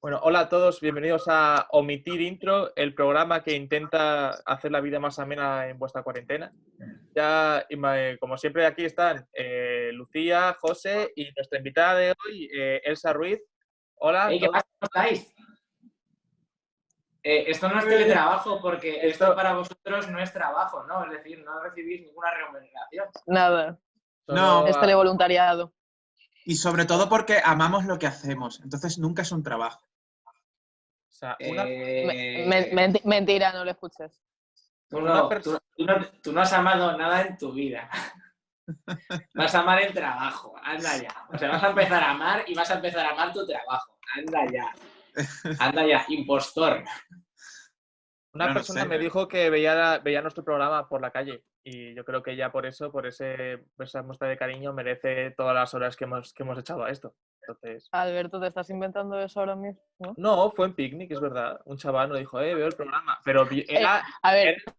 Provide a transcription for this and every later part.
Bueno, hola a todos, bienvenidos a Omitir Intro, el programa que intenta hacer la vida más amena en vuestra cuarentena. Ya, como siempre, aquí están Lucía, José y nuestra invitada de hoy, Elsa Ruiz. Hola. Hey, ¿qué pasa? ¿Cómo estáis? Esto no es teletrabajo porque esto para vosotros no es trabajo, ¿no? Es decir, no recibís ninguna remuneración. Nada. No, es televoluntariado. Y sobre todo porque amamos lo que hacemos, entonces nunca es un trabajo. O sea, Mentira, no lo escuches. Tú no has amado nada en tu vida. Vas a amar el trabajo, anda ya. O sea, vas a empezar a amar y vas a empezar a amar tu trabajo. Anda ya. Anda ya, impostor. Una persona me dijo que veía nuestro programa por la calle y yo creo que ya por esa muestra de cariño merece todas las horas que hemos echado a esto. Entonces... Alberto, ¿te estás inventando eso ahora mismo? No, fue en Picnic, es verdad. Un chaval nos dijo, veo el programa. Pero era...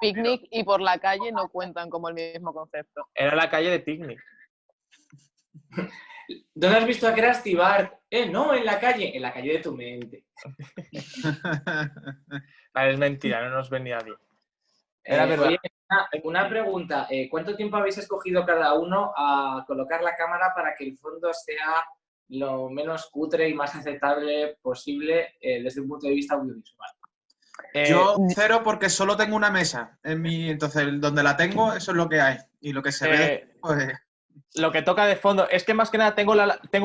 Picnic y por la calle no cuentan como el mismo concepto. Era la calle de Picnic. ¿Dónde has visto a Krusty Bart? No, en la calle de tu mente. Es mentira, no nos venía bien. Era verdad. Oye, una pregunta, ¿cuánto tiempo habéis escogido cada uno a colocar la cámara para que el fondo sea lo menos cutre y más aceptable posible desde un punto de vista audiovisual? Yo 0 porque solo tengo una mesa entonces donde la tengo, eso es lo que hay. Y lo que se ve, pues... Lo que toca de fondo es que más que nada tengo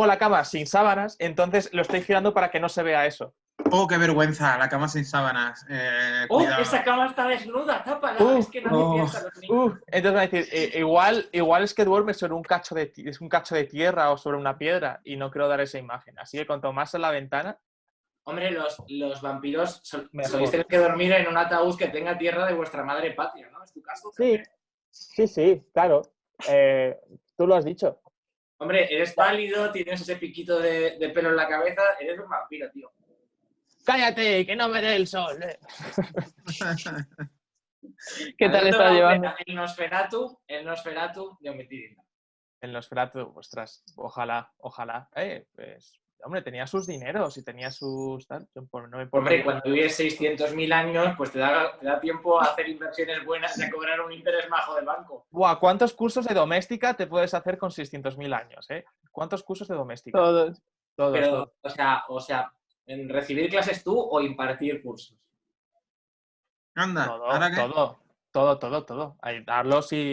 la cama sin sábanas, entonces lo estoy girando para que no se vea eso. Oh, qué vergüenza, la cama sin sábanas. Cuidado. Esa cama está desnuda, tápala, es que nadie piensa los niños. Entonces va a decir, igual es que duerme sobre un cacho de tierra o sobre una piedra y no quiero dar esa imagen. Así que cuanto más en la ventana... Hombre, los vampiros soléis tener que dormir en un ataúd que tenga tierra de vuestra madre patria, ¿no? ¿Es tu caso? Sí, claro. Tú lo has dicho. Hombre, eres pálido, tienes ese piquito de pelo en la cabeza, eres un vampiro, tío. ¡Cállate, que no me dé el sol! ¿Qué tal está llevando? El Nosferatu de Omitir Intro. El Nosferatu, ostras, ojalá. Pues, hombre, tenía sus dineros y tenía sus... Tal, hombre, cuando vives 600.000 años, pues te da tiempo a hacer inversiones buenas y a cobrar un interés majo del banco. Buah, ¿cuántos cursos de doméstica te puedes hacer con 600.000 años, eh? ¿Cuántos cursos de doméstica? Todos. Pero, o sea, ¿en recibir clases tú o impartir cursos? Anda, todo.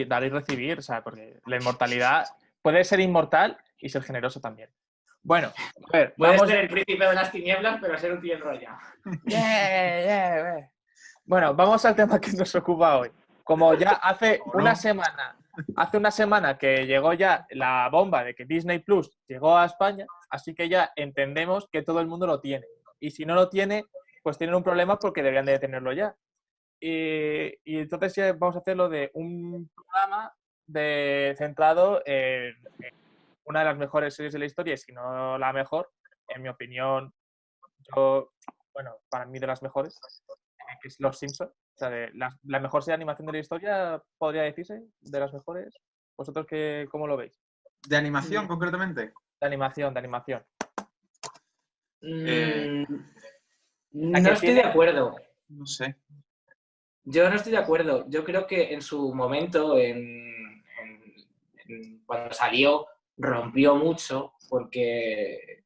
Dar y recibir, o sea, porque la inmortalidad puede ser inmortal y ser generoso también. Bueno, a ver, puedes ser el príncipe de las tinieblas, pero ser un tío enrollado. Bueno, vamos al tema que nos ocupa hoy. Como ya hace una semana que llegó ya la bomba de que Disney Plus llegó a España, así que ya entendemos que todo el mundo lo tiene. Y si no lo tiene, pues tienen un problema porque deberían de tenerlo ya. Y entonces ya vamos a hacerlo de un programa centrado en una de las mejores series de la historia, y si no la mejor, en mi opinión, para mí de las mejores, que es Los Simpsons. O sea, la mejor serie de animación de la historia, podría decirse, de las mejores. ¿Vosotros cómo lo veis? ¿De animación, concretamente? De animación. No estoy de acuerdo. No sé. Yo no estoy de acuerdo. Yo creo que en su momento, cuando salió, rompió mucho porque,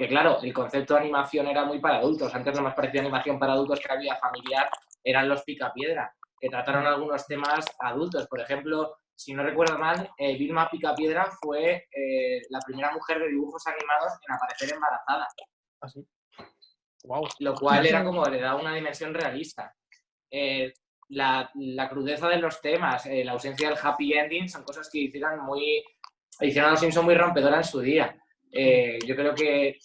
claro, el concepto de animación era muy para adultos. Antes lo más parecía animación para adultos que había familiar eran los Picapiedra, que trataron algunos temas adultos. Por ejemplo, si no recuerdo mal, Vilma Picapiedra fue la primera mujer de dibujos animados en aparecer embarazada. ¿Así? Wow. Lo cual era como le da una dimensión realista. La crudeza de los temas, la ausencia del happy ending son cosas que hicieron a los Simpsons muy rompedora en su día. Yo creo que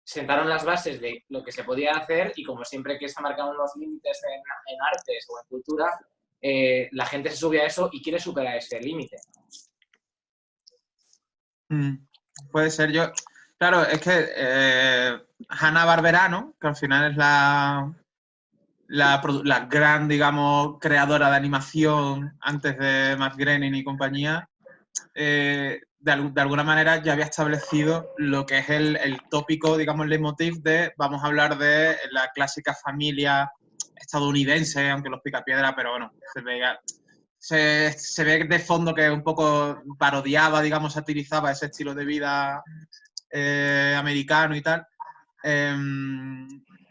sentaron las bases de lo que se podía hacer y como siempre que se han marcado unos límites en artes o en cultura, la gente se sube a eso y quiere superar ese límite. Puede ser yo. Claro, es que Hanna-Barbera, ¿no? Que al final es la gran, digamos, creadora de animación antes de Matt Groening y compañía, de alguna manera ya había establecido lo que es el tópico, digamos, el leitmotiv de vamos a hablar de la clásica familia estadounidense, aunque los Picapiedra, pero bueno, se ve de fondo que un poco parodiaba, digamos, satirizaba ese estilo de vida americano y tal.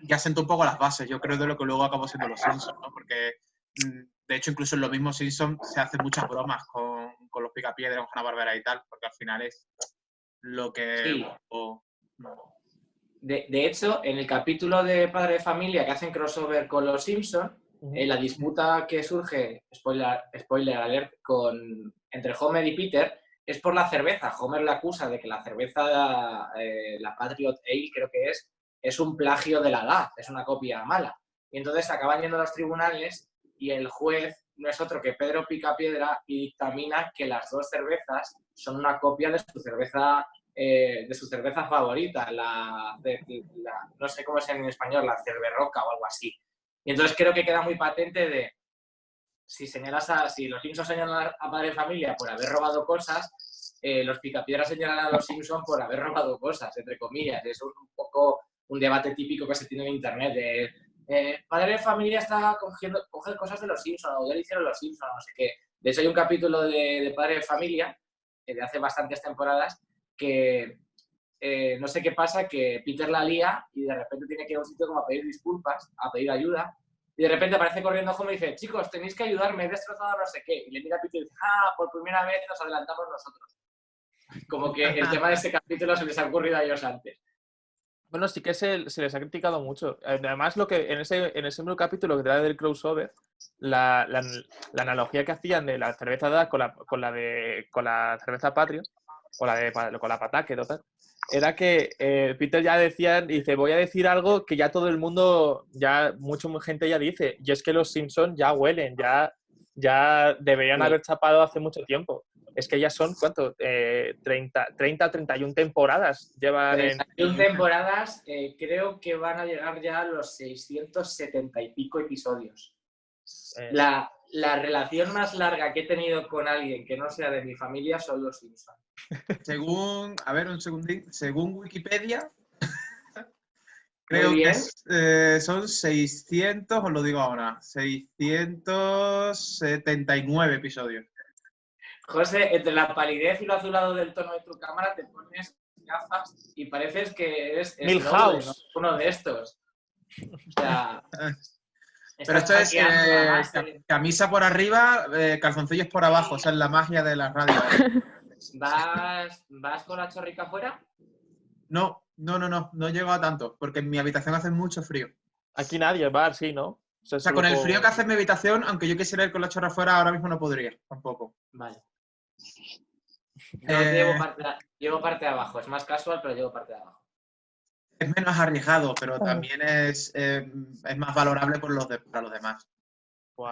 Ya sentó un poco las bases, yo creo, de lo que luego acabó siendo Los Simpsons, ¿no? Porque, de hecho, incluso en los mismos Simpsons se hacen muchas bromas con los Picapiedra, con Hanna-Barbera y tal, porque al final es lo que... Sí. De hecho, en el capítulo de Padre de Familia que hacen crossover con Los Simpsons, la disputa que surge, spoiler alert, entre Homer y Peter, es por la cerveza. Homer le acusa de que la cerveza, la Patriot Ale creo que es un plagio de la edad, es una copia mala. Y entonces acaban yendo a los tribunales y el juez no es otro que Pedro Picapiedra y dictamina que las dos cervezas son una copia de su cerveza favorita, no sé cómo es en español, la Cerverroca o algo así. Y entonces creo que queda muy patente de si los Simpsons señalan a Padre de Familia por haber robado cosas, los Picapiedra señalan a los Simpsons por haber robado cosas, entre comillas. Es un poco un debate típico que se tiene en internet de Padre de Familia coge cosas de los Simpsons, o ya lo hicieron los Simpsons, no sé qué. De hecho hay un capítulo de Padre de Familia de hace bastantes temporadas que no sé qué pasa, que Peter la lía y de repente tiene que ir a un sitio como a pedir disculpas, a pedir ayuda, y de repente aparece corriendo Homer y dice, chicos, tenéis que ayudarme, he destrozado no sé qué, y le mira a Peter y dice, por primera vez nos adelantamos nosotros. Como que el tema de ese capítulo se les ha ocurrido a ellos antes. Bueno, sí que se les ha criticado mucho. Además, lo que en ese mismo capítulo que era del crossover, la analogía que hacían de la cerveza DA con la cerveza Patrio, con la Pataque, total, era que Peter ya dice, voy a decir algo que ya todo el mundo, mucha gente ya dice, y es que los Simpsons ya huelen, ya deberían haber chapado hace mucho tiempo. Es que ya son, ¿cuánto? 31 temporadas llevan 31 temporadas, creo que van a llegar ya a los 670 y pico episodios. La relación más larga que he tenido con alguien que no sea de mi familia son los Simpsons. A ver, un segundín. Según Wikipedia, creo que son 600, os lo digo ahora, 679 episodios. José, entre la palidez y lo azulado del tono de tu cámara te pones gafas y pareces que eres Milhouse, ¿no? Uno de estos. O sea... Pero esto es camisa por arriba, calzoncillos por abajo, o sea, es la magia de la radio. ¿Vas con la chorrica afuera? No llego a tanto, porque en mi habitación hace mucho frío. Aquí nadie va así, ¿no? O sea, con el frío que hace en mi habitación, aunque yo quisiera ir con la chorra afuera, ahora mismo no podría, tampoco. Vale. No, llevo parte de abajo, es más casual, pero llevo parte de abajo. Es menos arriesgado, pero también es más valorable para los demás.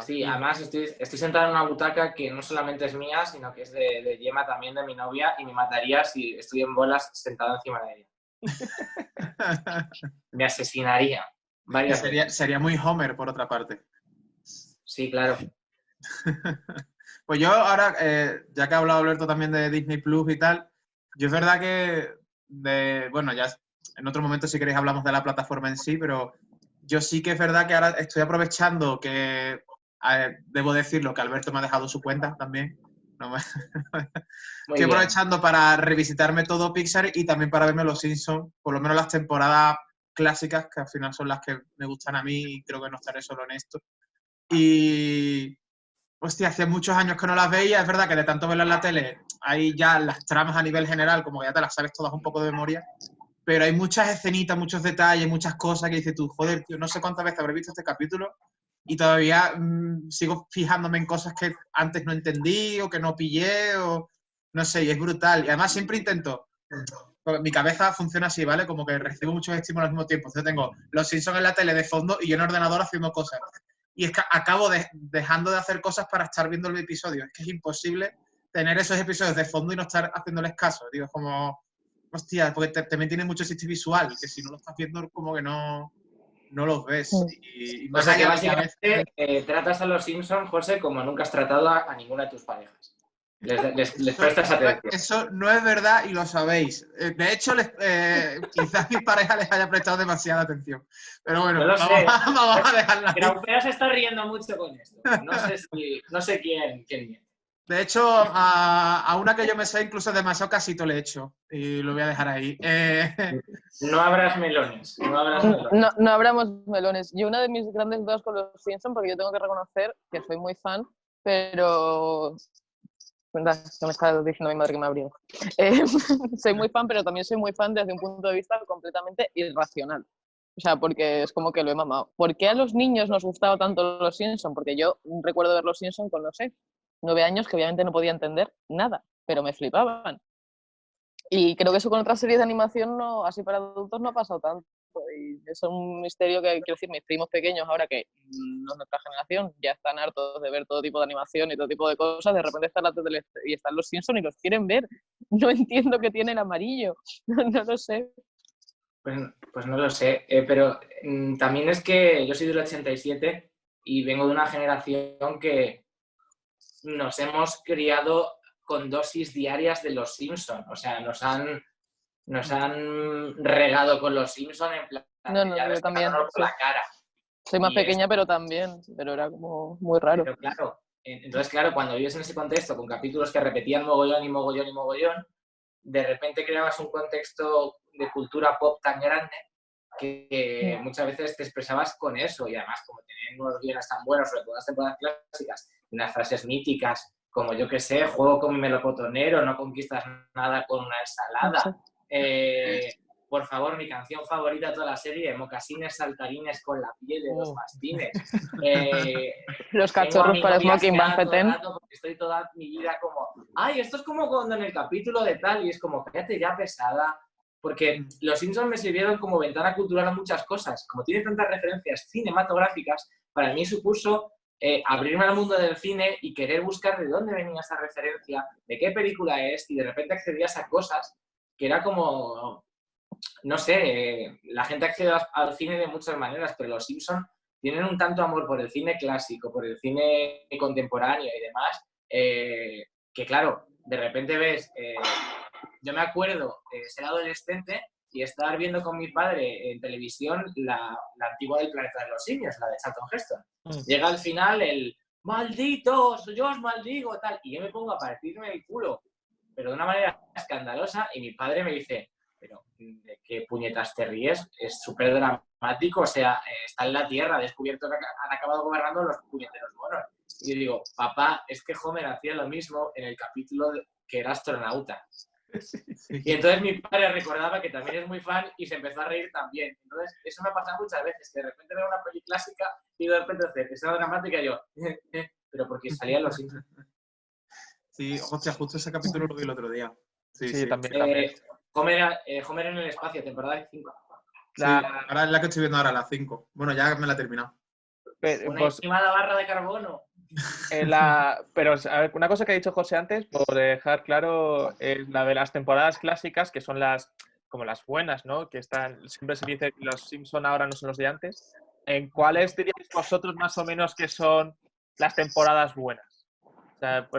Sí, además estoy sentado en una butaca que no solamente es mía, sino que es de Gemma, también de mi novia, y me mataría si estoy en bolas sentado encima de ella. Me asesinaría. Sería muy Homer, por otra parte. Sí, claro. Pues yo ahora, ya que ha hablado Alberto también de Disney Plus y tal, yo es verdad que, bueno, ya en otro momento si queréis hablamos de la plataforma en sí, pero yo sí que es verdad que ahora estoy aprovechando que, debo decirlo, que Alberto me ha dejado su cuenta también. Estoy aprovechando para revisitarme todo Pixar y también para verme Los Simpsons, por lo menos las temporadas clásicas, que al final son las que me gustan a mí y creo que no estaré solo en esto. Y, hostia, hace muchos años que no las veía, es verdad que de tanto verlas en la tele, hay ya las tramas a nivel general, como que ya te las sabes todas un poco de memoria, pero hay muchas escenitas, muchos detalles, muchas cosas que dices tú, joder, tío, no sé cuántas veces habré visto este capítulo y todavía sigo fijándome en cosas que antes no entendí o que no pillé o no sé, y es brutal. Y además siempre intento, mi cabeza funciona así, ¿vale? Como que recibo muchos estímulos al mismo tiempo. Yo tengo Los Simpsons en la tele de fondo y yo en el ordenador haciendo cosas. Y es que acabo dejando de hacer cosas para estar viendo el episodio. Es que es imposible tener esos episodios de fondo y no estar haciéndoles caso. Digo, es como, hostia, porque también tiene mucho sistema visual, que si no lo estás viendo como que no los ves. Y o sea que básicamente tratas a Los Simpsons, José, como nunca has tratado a ninguna de tus parejas. Les prestas atención. Eso no es verdad y lo sabéis. De hecho, quizás mi pareja les haya prestado demasiada atención. Pero bueno, No lo sé. vamos a dejarla ahí. Graupera se está riendo mucho con esto. No sé quién miente. De hecho, a una que yo me sé incluso demasiado casito le he hecho. Y lo voy a dejar ahí. No abras melones. No abramos melones. Y una de mis grandes dudas con los Simpsons, porque yo tengo que reconocer que soy muy fan, pero... Verdad, que me está diciendo mi madre que me abrió. Soy muy fan, pero también soy muy fan desde un punto de vista completamente irracional. O sea, porque es como que lo he mamado. ¿Por qué a los niños nos gustaba tanto los Simpsons? Porque yo recuerdo ver los Simpsons con, no sé, 9 años, que obviamente no podía entender nada, pero me flipaban. Y creo que eso con otras series de animación, no, así para adultos, no ha pasado tanto. Y es un misterio que, quiero decir, mis primos pequeños, ahora que no es nuestra generación, ya están hartos de ver todo tipo de animación y todo tipo de cosas, de repente están la tele y están los Simpsons y los quieren ver. No entiendo qué tiene el amarillo, no lo sé. Pues no lo sé, pero también es que yo soy del 87 y vengo de una generación que nos hemos criado con dosis diarias de los Simpsons. O sea, nos han regado con los Simpsons en plan yo también, por la cara. Soy más pequeña, pero también, pero era como muy raro. Pero claro, entonces claro, cuando vives en ese contexto con capítulos que repetían mogollón y mogollón y mogollón, de repente creabas un contexto de cultura pop tan grande que muchas veces te expresabas con eso, y además como tenían unos guiones tan buenos, sobre todo las temporadas clásicas, unas frases míticas como yo que sé, juego con mi melocotonero, no conquistas nada con una ensalada. Por favor, mi canción favorita de toda la serie, mocasines saltarines con la piel de los mastines. Los cachorros para Smoking Van Patten. Porque estoy toda mi vida como, ay, esto es como cuando en el capítulo de tal, y es como, cállate ya pesada, porque los Simpsons me sirvieron como ventana cultural a muchas cosas. Como tiene tantas referencias cinematográficas, para mí supuso abrirme al mundo del cine y querer buscar de dónde venía esa referencia, de qué película es, y de repente accedías a cosas que era como... No sé, la gente accede al cine de muchas maneras, pero los Simpsons tienen un tanto amor por el cine clásico, por el cine contemporáneo y demás, que claro, de repente ves, yo me acuerdo ser adolescente y estar viendo con mi padre en televisión la antigua del Planeta de los Simios, la de Charlton Heston. Llega al final el ¡malditos! ¡Yo os maldigo! Tal, y yo me pongo a partirme el culo, pero de una manera escandalosa, y mi padre me dice... pero ¿de qué puñetas te ríes? Es súper dramático, o sea, está en la Tierra, ha descubierto que han acabado gobernando los puñeteros monos. Y yo digo, papá, es que Homer hacía lo mismo en el capítulo que era astronauta. Y entonces mi padre recordaba que también es muy fan y se empezó a reír también. Entonces, eso me ha pasado muchas veces, que de repente veo una peli clásica y de repente es una dramática y yo, pero porque salían los Simpsons. Sí, hostia, justo ese capítulo lo vi el otro día. Sí. También. Homer en el espacio, temporada 5. Sí, ahora es la que estoy viendo ahora, la 5. Bueno, ya me la he terminado. Una estimada barra de carbono. Pero a ver, una cosa que ha dicho José antes, por dejar claro, es la de las temporadas clásicas, que son como las buenas, ¿no? Que están, siempre se dice que los Simpson ahora no son los de antes. ¿En cuáles diríais vosotros más o menos que son las temporadas buenas? O sea,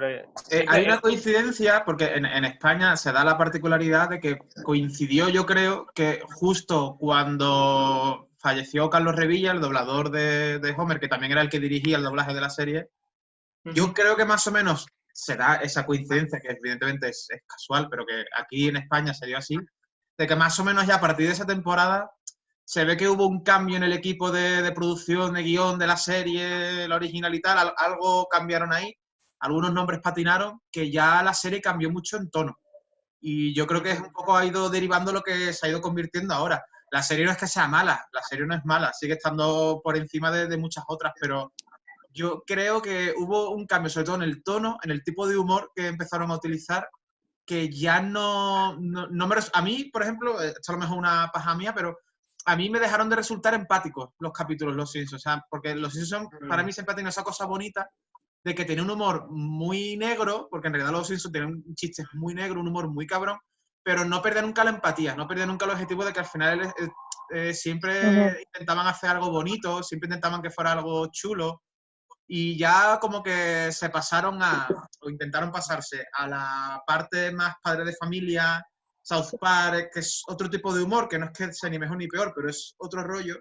hay una coincidencia, porque en España se da la particularidad de que coincidió, yo creo, que justo cuando falleció Carlos Revilla, el doblador de Homer, que también era el que dirigía el doblaje de la serie, yo creo que más o menos se da esa coincidencia, que evidentemente es casual, pero que aquí en España se dio así, de que más o menos ya a partir de esa temporada se ve que hubo un cambio en el equipo de producción, de guión de la serie, la original y tal, algo cambiaron ahí. Algunos nombres patinaron, que ya la serie cambió mucho en tono. Y yo creo que es un poco ha ido derivando lo que se ha ido convirtiendo ahora. La serie no es que sea mala, la serie no es mala, sigue estando por encima de muchas otras, pero yo creo que hubo un cambio, sobre todo en el tono, en el tipo de humor que empezaron a utilizar, que ya no me... A mí, por ejemplo, esto a lo mejor una paja mía, pero a mí me dejaron de resultar empáticos los capítulos, los Simpsons. O sea, porque los Simpsons para mí siempre han tenido esa cosa bonita de que tiene un humor muy negro, porque en realidad los Simpsons tienen un chiste muy negro, un humor muy cabrón, pero no pierde nunca la empatía, no pierde nunca el objetivo de que al final siempre intentaban hacer algo bonito, siempre intentaban que fuera algo chulo, Y ya como que se pasaron o intentaron pasarse a la parte más padre de familia, South Park, que es otro tipo de humor, que no es que sea ni mejor ni peor, pero es otro rollo.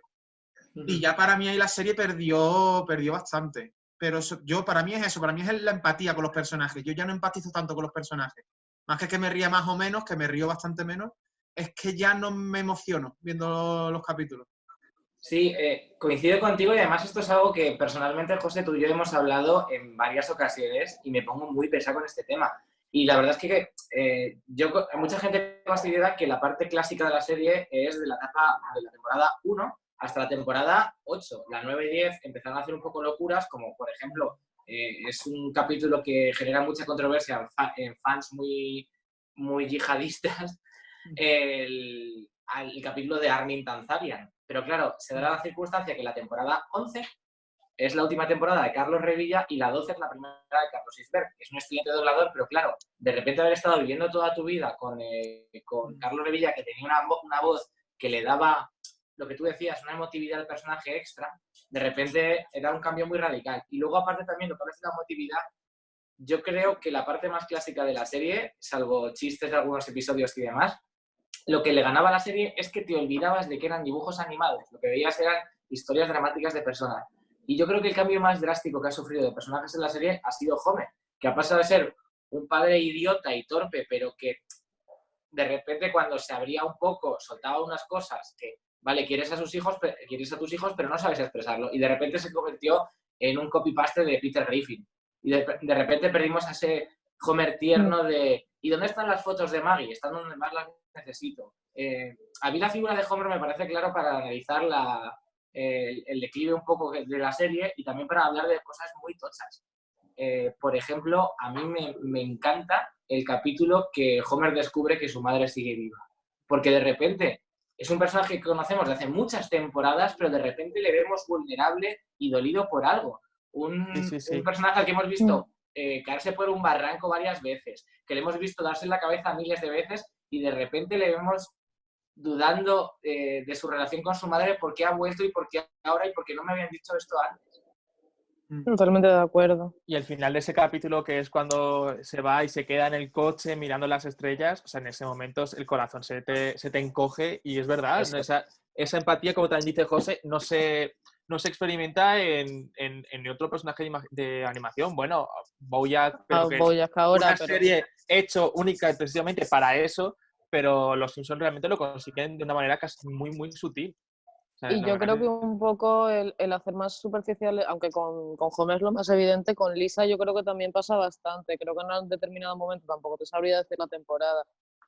Y ya para mí ahí la serie perdió bastante. Pero para mí es eso, para mí es la empatía con los personajes. Yo ya no empatizo tanto con los personajes. Más que me ría más o menos, que me río bastante menos, es que ya no me emociono viendo los capítulos. Sí, coincido contigo y además esto es algo que personalmente, José, tú y yo hemos hablado en varias ocasiones y me pongo muy pesado con este tema. Y la verdad es que mucha gente considera que la parte clásica de la serie es de la temporada 1 hasta la temporada 8. La 9 y 10 empezaron a hacer un poco locuras, como por ejemplo, es un capítulo que genera mucha controversia en fans muy, muy yihadistas, el capítulo de Armin Tanzarian. Pero claro, se da la circunstancia que la temporada 11 es la última temporada de Carlos Revilla y la 12 es la primera de Carlos Isbert, que es un excelente doblador, pero claro, de repente haber estado viviendo toda tu vida con Carlos Revilla, que tenía una voz que le daba, lo que tú decías, una emotividad al personaje extra, de repente era un cambio muy radical. Y luego, aparte también, lo que habla de la emotividad, yo creo que la parte más clásica de la serie, salvo chistes de algunos episodios y demás, lo que le ganaba a la serie es que te olvidabas de que eran dibujos animados, lo que veías eran historias dramáticas de personas. Y yo creo que el cambio más drástico que ha sufrido de personajes en la serie ha sido Homer, que ha pasado de ser un padre idiota y torpe, pero que de repente cuando se abría un poco, soltaba unas cosas que, vale, quieres a tus hijos, pero no sabes expresarlo. Y de repente se convirtió en un copy-paste de Peter Griffin. Y de repente perdimos a ese Homer tierno de ¿y dónde están las fotos de Maggie? Están donde más las necesito. A mí la figura de Homer me parece claro para analizar el declive un poco de la serie y también para hablar de cosas muy tochas. Por ejemplo, a mí me encanta el capítulo que Homer descubre que su madre sigue viva. Porque de repente es un personaje que conocemos de hace muchas temporadas, pero de repente le vemos vulnerable y dolido por algo. Un personaje al que hemos visto caerse por un barranco varias veces, que le hemos visto darse en la cabeza miles de veces y de repente le vemos dudando de su relación con su madre, por qué ha vuelto y por qué ahora y por qué no me habían dicho esto antes. Totalmente de acuerdo. Y el final de ese capítulo, que es cuando se va y se queda en el coche mirando las estrellas, o sea, en ese momento el corazón se te encoge y es verdad, ¿no? Esa empatía, como también dice José, no se experimenta en otro personaje de animación. Bueno, Bojack, pero que Bojack ahora, una serie hecho única precisamente para eso, pero los Simpsons realmente lo consiguen de una manera casi muy, muy sutil. O sea, y yo creo que un poco el hacer más superficial, aunque con Homer es lo más evidente, con Lisa yo creo que también pasa bastante. Creo que en un determinado momento, tampoco te sabría decir la temporada,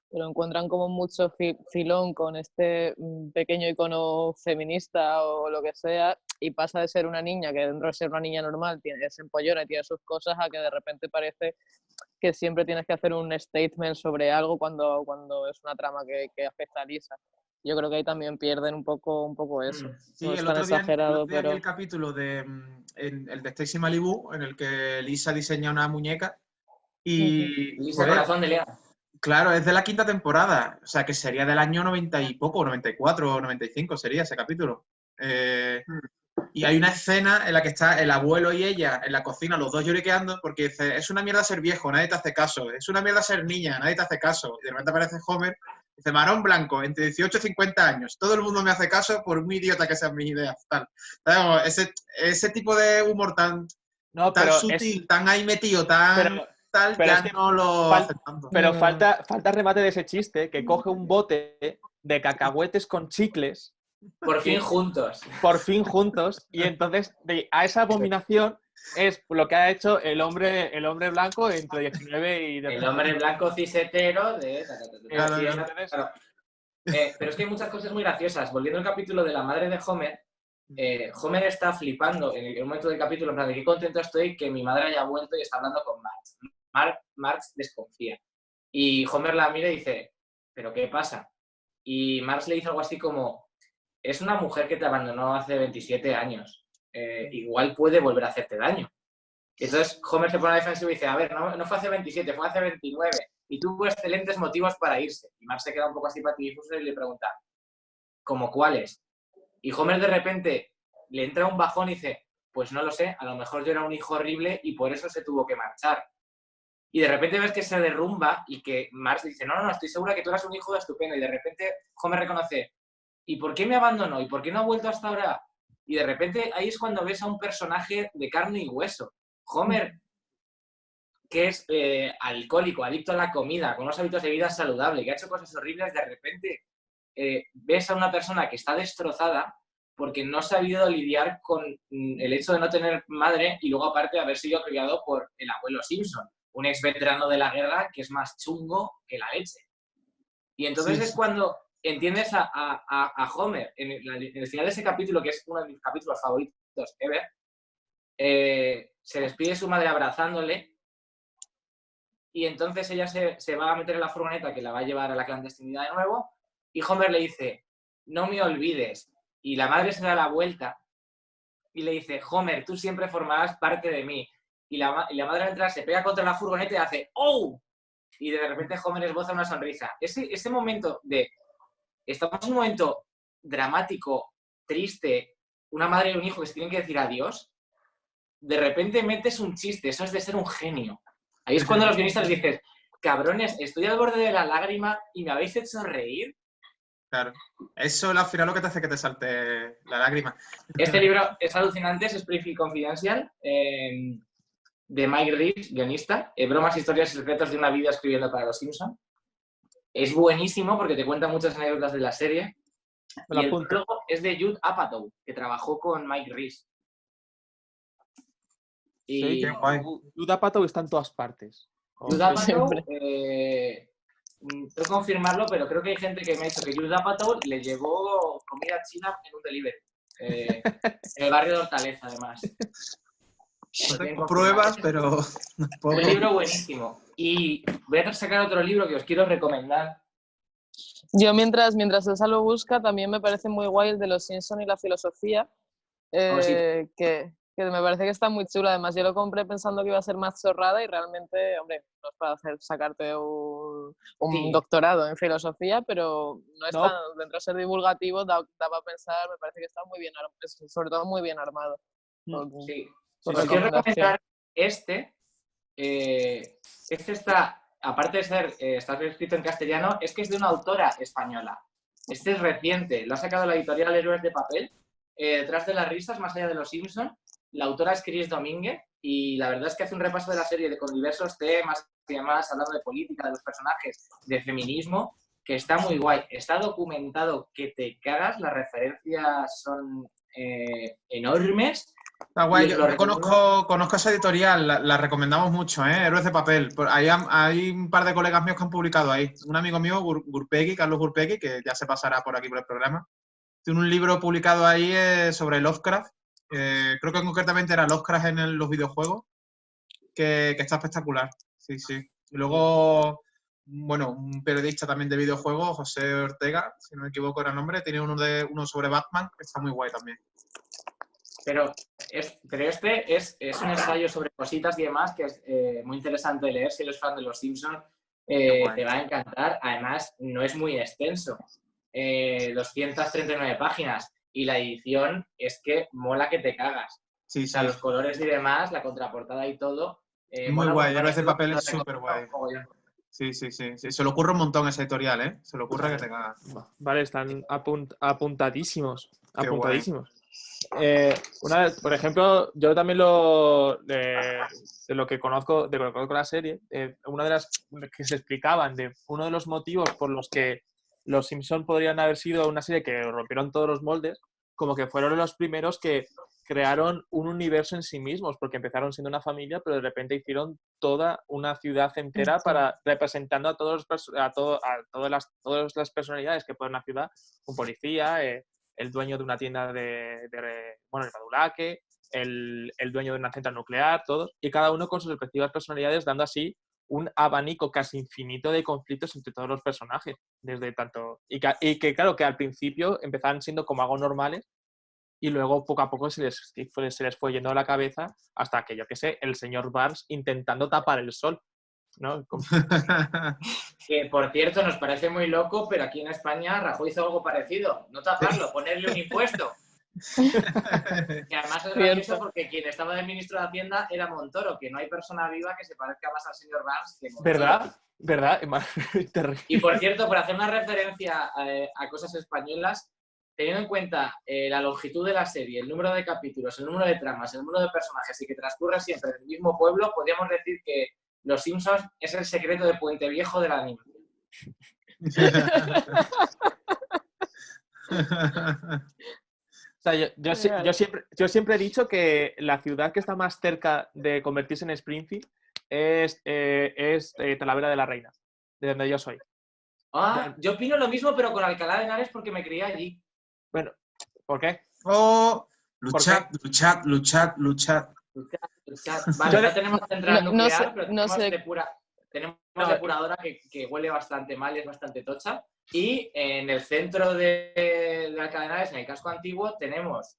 pero encuentran como mucho filón con este pequeño icono feminista o lo que sea, y pasa de ser una niña que dentro de ser una niña normal es empollona y tiene sus cosas, a que de repente parece que siempre tienes que hacer un statement sobre algo cuando es una trama que afecta a Lisa. Yo creo que ahí también pierden un poco eso. Sí, no es el tan otro día, exagerado, pero... vi el capítulo el de Stacy Malibu, en el que Lisa diseña una muñeca y... Lisa Corazón de León. Claro, es de la 5ª temporada, o sea que sería del año 90 y poco, 94 o 95 sería ese capítulo. Y hay una escena en la que está el abuelo y ella en la cocina, los dos lloriqueando, porque dice, es una mierda ser viejo, nadie te hace caso, es una mierda ser niña, nadie te hace caso. Y de repente aparece Homer, dice, varón blanco, entre 18 y 50 años, todo el mundo me hace caso por muy idiota que sean mis ideas. Tal. Ese tipo de humor tan sutil, tan ahí metido, pero ya es que no lo hace tanto. Pero falta remate de ese chiste, que coge un bote de cacahuetes con chicles. Por fin juntos. Por fin juntos. Y entonces, a esa abominación es lo que ha hecho el hombre blanco entre 19 y... El hombre blanco cisetero de... Claro. Pero es que hay muchas cosas muy graciosas. Volviendo al capítulo de la madre de Homer, Homer está flipando en el momento del capítulo, en plan de qué contento estoy que mi madre haya vuelto y está hablando con Marge. Marge desconfía. Y Homer la mira y dice, ¿pero qué pasa? Y Marge le dice algo así como, es una mujer que te abandonó hace 27 años. Igual puede volver a hacerte daño. Y entonces Homer se pone a la defensiva y dice, a ver, no fue hace 27, fue hace 29. Y tuvo excelentes motivos para irse. Y Marge se queda un poco así patidifuso y le pregunta, ¿cómo cuáles? Y Homer de repente le entra un bajón y dice, pues no lo sé, a lo mejor yo era un hijo horrible y por eso se tuvo que marchar. Y de repente ves que se derrumba y que Marge dice, no, estoy segura que tú eras un hijo estupendo. Y de repente Homer reconoce, ¿y por qué me abandonó? ¿Y por qué no ha vuelto hasta ahora? Y de repente ahí es cuando ves a un personaje de carne y hueso. Homer, que es alcohólico, adicto a la comida, con unos hábitos de vida saludable, que ha hecho cosas horribles, de repente ves a una persona que está destrozada porque no ha sabido lidiar con el hecho de no tener madre y luego aparte haber sido criado por el abuelo Simpson, un ex veterano de la guerra que es más chungo que la leche. Y entonces es cuando entiendes a Homer, en el final de ese capítulo, que es uno de mis capítulos favoritos ever, se despide su madre abrazándole y entonces ella se va a meter en la furgoneta que la va a llevar a la clandestinidad de nuevo y Homer le dice, no me olvides. Y la madre se da la vuelta y le dice, Homer, tú siempre formarás parte de mí. Y la madre al entrar se pega contra la furgoneta y hace ¡oh! Y de repente Homer esboza una sonrisa. Ese momento estamos en un momento dramático, triste, una madre y un hijo que se tienen que decir adiós, de repente metes un chiste, eso es de ser un genio. Ahí es cuando los guionistas dicen, cabrones, estoy al borde de la lágrima y me habéis hecho reír. Claro. Eso al final lo que te hace que te salte la lágrima. Este libro es alucinante, es Springfield Confidential, de Mike Reeves, guionista. Bromas, historias y secretos de una vida escribiendo para los Simpsons. Es buenísimo porque te cuenta muchas anécdotas de la serie. Y el prólogo es de Judd Apatow, que trabajó con Mike Reeves. Y Judd Apatow está en todas partes. Judd Apatow, tengo que confirmarlo, pero creo que hay gente que me ha dicho que Judd Apatow le llevó comida china en un delivery. En el barrio de Hortaleza, además. No tengo pruebas, pero... Un libro buenísimo. Y voy a sacar otro libro que os quiero recomendar. Yo mientras Elsa lo busca, también me parece muy guay el de los Simpson y la filosofía, Sí. que me parece que está muy chulo. Además, yo lo compré pensando que iba a ser más chorrada y realmente, hombre, no es para sacarte un Sí. doctorado en filosofía, pero no es tan, dentro de ser divulgativo, da para pensar, me parece que está muy bien, sobre todo muy bien armado. Sí. Por Os quiero recomendación. recomendar este está, aparte de ser, está escrito en castellano, es que es de una autora española. Este es reciente, lo ha sacado la editorial Héroes de Papel, detrás de las risas, más allá de los Simpson. La autora es Chris Domínguez y la verdad es que hace un repaso de la serie con diversos temas y demás, hablando de política, de los personajes, de feminismo, que está muy guay. Está documentado que te cagas, las referencias son enormes. Está guay, yo conozco esa editorial, la recomendamos mucho, Héroes de Papel. Hay un par de colegas míos que han publicado ahí. Un amigo mío, Gurpegui, Carlos Gurpegui, que ya se pasará por aquí por el programa, tiene un libro publicado ahí sobre Lovecraft. Creo que concretamente era Lovecraft en los videojuegos, que está espectacular. Sí, sí. Y luego, bueno, un periodista también de videojuegos, José Ortega, si no me equivoco era el nombre, tiene uno sobre Batman, que está muy guay también. Pero este es un ensayo sobre cositas y demás que es muy interesante de leer. Si eres fan de los Simpsons, te va a encantar. Además, no es muy extenso. 239 páginas. Y la edición es que mola que te cagas. Sí, o sea, sí. Los colores y demás, la contraportada y todo. Muy guay, Héroes de Papel es súper guay. Sí. Se le ocurre un montón esa editorial, ¿eh? Se le ocurre que te cagas. Vale, están apuntadísimos. Qué Apuntadísimos. Por ejemplo, yo también de lo que conozco la serie, una de las que se explicaban de uno de los motivos por los que los Simpson podrían haber sido una serie que rompieron todos los moldes, como que fueron los primeros que crearon un universo en sí mismos, porque empezaron siendo una familia, pero de repente hicieron toda una ciudad entera representando a todas las personalidades que puede una ciudad, un policía, el dueño de una tienda el Badulaque, el dueño de una central nuclear, todos, y cada uno con sus respectivas personalidades, dando así un abanico casi infinito de conflictos entre todos los personajes, desde tanto y que claro, que al principio empezaban siendo como algo normales y luego poco a poco se les fue yendo a la cabeza hasta que, yo qué sé, el señor Barnes intentando tapar el sol, ¿no? Que, por cierto, nos parece muy loco, pero aquí en España Rajoy hizo algo parecido. No taparlo, ponerle un impuesto. Que además es Cierto. gracioso porque quien estaba de ministro de Hacienda era Montoro, que no hay persona viva que se parezca más al señor Barnes que Montoro. ¿Verdad? ¿Verdad? Terrible. Y por cierto, por hacer una referencia a cosas españolas, teniendo en cuenta la longitud de la serie, el número de capítulos, el número de tramas, el número de personajes y que transcurre siempre en el mismo pueblo, podríamos decir que Los Simpsons es el secreto de Puente Viejo de la animación. O sea, yo siempre he dicho que la ciudad que está más cerca de convertirse en Springfield es Talavera de la Reina, de donde yo soy. Ah, yo opino lo mismo, pero con Alcalá de Henares porque me crié allí. Bueno, ¿por qué? Oh, luchad, luchad, luchad, luchad. Vale, no tenemos central No nuclear, sé- pero no tenemos depuradora que huele bastante mal y es bastante tocha. Y en el centro de Alcalá de Henares, en el casco antiguo, tenemos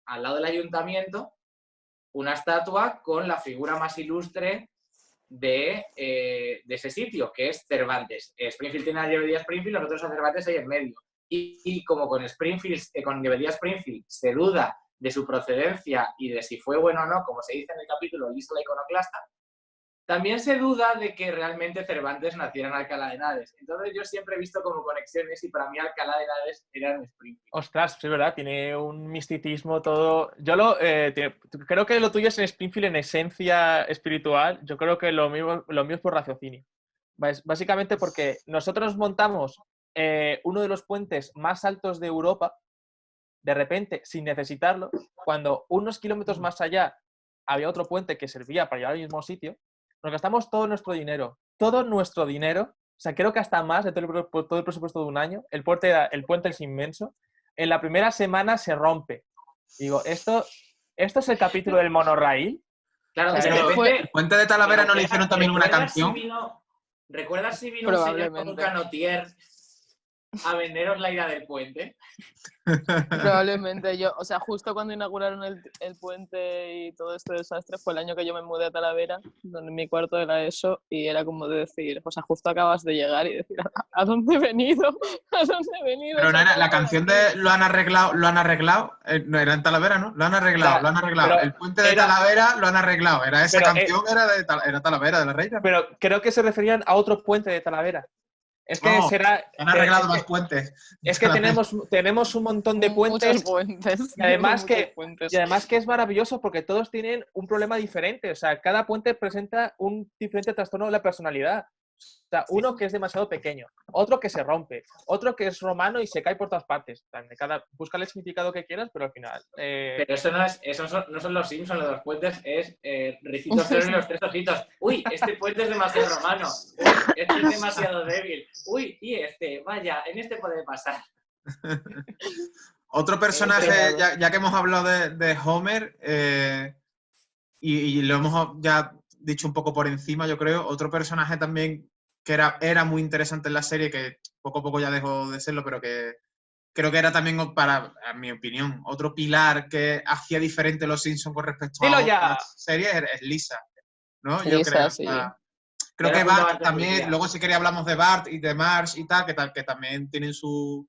al lado del ayuntamiento una estatua con la figura más ilustre de ese sitio, que es Cervantes. Springfield tiene la librería Springfield, nosotros a Cervantes ahí en medio. Y como con librería Springfield se duda de su procedencia y de si fue bueno o no, como se dice en el capítulo Listo la iconoclasta, también se duda de que realmente Cervantes naciera en Alcalá de Henares. Entonces yo siempre he visto como conexiones y para mí Alcalá de Henares era en Springfield. Ostras, es verdad, tiene un misticismo todo. Creo que lo tuyo es en Springfield en esencia espiritual. Yo creo que lo mío es por raciocinio. Básicamente porque nosotros montamos uno de los puentes más altos de Europa, de repente, sin necesitarlo, cuando unos kilómetros más allá había otro puente que servía para llegar al mismo sitio, nos gastamos todo nuestro dinero. O sea, creo que hasta más de todo el presupuesto de un año. El puente es inmenso. En la primera semana se rompe. Digo, ¿esto es el capítulo del monorraíl? Claro, O sea, de Pero repente... ¿El Puente de Talavera no le hicieron también una canción? ¿Recuerdas si vino un señor con un Probablemente. canotier a venderos la ida del puente? Probablemente yo, o sea, justo cuando inauguraron el puente y todo este desastre fue el año que yo me mudé a Talavera, donde en mi cuarto era eso, y era como de decir, o sea, justo acabas de llegar y decir, ¿a dónde he venido? ¿A dónde he venido? Pero no era la Sácame canción aquí. de Lo han arreglado, no era en Talavera, ¿no? Lo han arreglado, Era- lo han arreglado. pero El puente de era- Talavera lo han arreglado. Era esa pero, canción, era Talavera de la Reina. pero creo que se referían a otro puente de Talavera. Es que No, será. han arreglado más puentes. Es que tenemos un montón de puentes. Muchos puentes. Y además, muchos puentes. que es maravilloso porque todos tienen un problema diferente. O sea, cada puente presenta un diferente trastorno de la personalidad. O sea, uno que es demasiado pequeño, otro que se rompe, otro que es romano y se cae por todas partes. Busca el significado que quieras, pero al final. Pero eso no son los Simpsons, los dos puentes, es Ricito Cero y los tres ojitos. Uy, este puente es demasiado romano. Uy, este es demasiado débil. Uy, y este, vaya, en este puede pasar. Otro personaje, ya que hemos hablado de Homer, y lo hemos ya dicho un poco por encima, yo creo, otro personaje también que era muy interesante en la serie, que poco a poco ya dejó de serlo, pero que creo que era también, en mi opinión, otro pilar que hacía diferente Los Simpsons con respecto ¡Dilo a ya! otras series, es Lisa, ¿no? Yo Lisa, creo. sí. Creo Era que Bart fundamental también, porque luego si quería hablamos de Bart y de Marge y tal, que también tienen su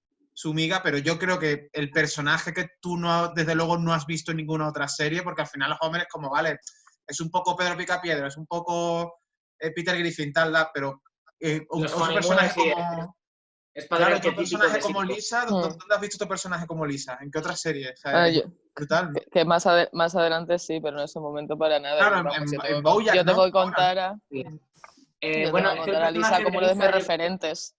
miga, pero yo creo que el personaje que tú desde luego no has visto en ninguna otra serie, porque al final Homer es como, vale, es un poco Pedro Picapiedra, es un poco Peter Griffin, tal, pero otro personaje como... Es Claro, padre otro personaje como Lisa, ¿dónde has visto otro personaje como Lisa? ¿En qué otra serie? O sea, es brutal, ¿no? Que más adelante sí, pero en ese momento para nada. Claro, Vamos, en BoJack, yo ¿no? tengo que contar a... Bueno, yo tengo que contar a Lisa como uno de mis referentes.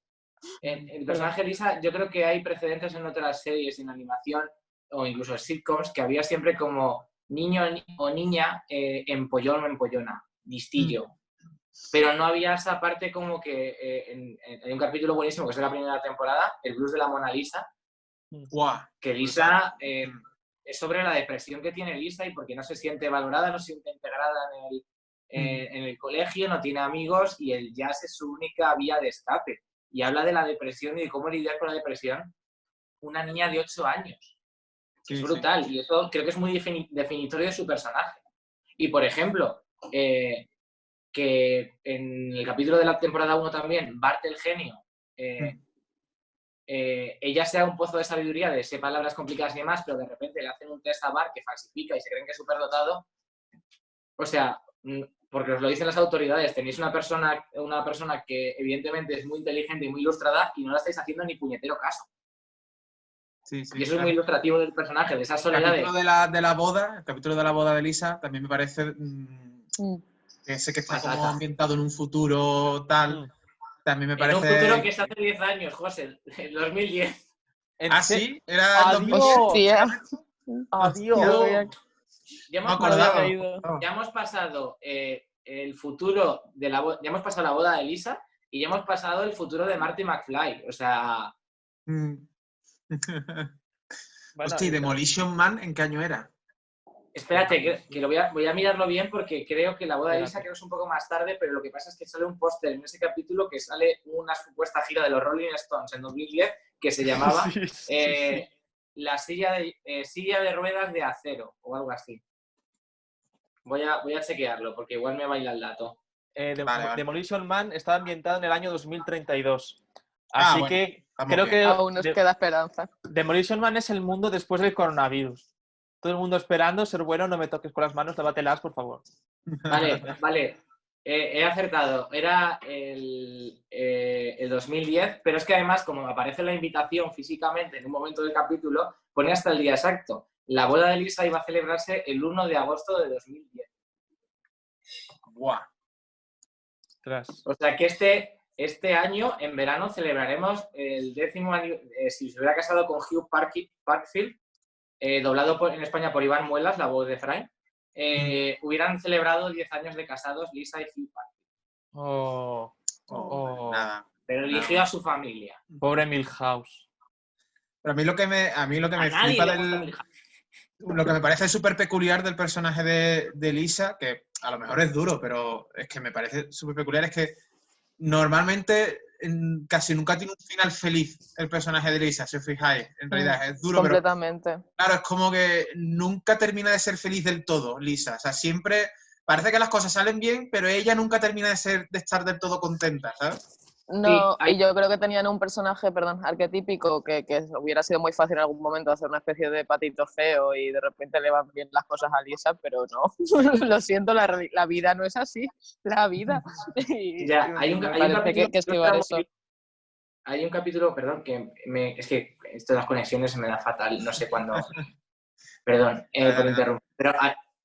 El personaje de Lisa, yo creo que hay precedentes en otras series en animación o incluso sitcoms que había siempre como niño o niña empollón o empollona, listillo. Pero no había esa parte como que en un capítulo buenísimo que es de la primera temporada, el blues de la Mona Lisa, que Lisa es sobre la depresión que tiene Lisa y porque no se siente valorada, no se siente integrada en el colegio, no tiene amigos y el jazz es su única vía de escape. Y habla de la depresión y de cómo lidiar con la depresión una niña de 8 años. Es brutal y eso creo que es muy definitorio de su personaje. Y por ejemplo, que en el capítulo de la temporada 1 también, Bart el genio ella sea un pozo de sabiduría, de sé palabras complicadas y demás, pero de repente le hacen un test a Bart que falsifica y se creen que es superdotado. O sea, porque os lo dicen las autoridades, tenéis una persona que evidentemente es muy inteligente y muy ilustrada y no la estáis haciendo ni puñetero caso. Sí, sí, Y eso es muy ilustrativo del personaje, de esa El soledad. capítulo de la boda, el capítulo de la boda de Lisa también me parece ese que está como ambientado en un futuro tal, también me parece... En un futuro que es hace 10 años, José, en 2010. ¿Ah, sí? ¿Era el 2010? Hostia. Adiós. Ya No acordaba. ya hemos pasado el futuro de la boda, ya hemos pasado la boda de Lisa y ya hemos pasado el futuro de Marty McFly. O sea... Bueno, hostia, ¿Demolition Man en qué año era? Espérate, que lo voy a mirarlo bien porque creo que la boda de Lisa creo que es un poco más tarde, pero lo que pasa es que sale un póster en ese capítulo que sale una supuesta gira de los Rolling Stones en 2010 que se llamaba la silla de ruedas de acero o algo así. Voy a chequearlo porque igual me baila el dato. Vale. Demolition Man está ambientado en el año 2032. Así bueno, que creo que aún nos queda esperanza. Demolition Man es el mundo después del coronavirus. Todo el mundo esperando ser bueno, no me toques con las manos, lábatelas, por favor. Vale. He acertado. Era el 2010, pero es que además, como aparece la invitación físicamente en un momento del capítulo, pone hasta el día exacto. La boda de Lisa iba a celebrarse el 1 de agosto de 2010. Buah. Tras. O sea que este año, en verano, celebraremos el 10º aniversario, si se hubiera casado con Hugh Parkfield, doblado en España por Iván Muelas, la voz de Fry, hubieran celebrado 10 años de casados Lisa y Hugh Parkfield. Nada. Pero eligió a su familia. Pobre Milhouse. Pero a mí lo que me flipa lo que me parece súper peculiar del personaje de Lisa, que a lo mejor es duro, pero es que me parece súper peculiar, es que normalmente casi nunca tiene un final feliz el personaje de Lisa, si os fijáis. En realidad es duro, completamente. Pero claro, es como que nunca termina de ser feliz del todo, Lisa. O sea, siempre parece que las cosas salen bien, pero ella nunca termina de estar del todo contenta, ¿sabes? No, Sí, y yo creo que tenían un personaje, arquetípico que hubiera sido muy fácil en algún momento hacer una especie de patito feo y de repente le van bien las cosas a Lisa, pero no. Lo siento, la vida no es así. La vida. Ya, hay un capítulo que esquivar eso. Hay un capítulo, perdón, es que esto de las conexiones se me da fatal, no sé cuándo. Perdón por interrumpir. Pero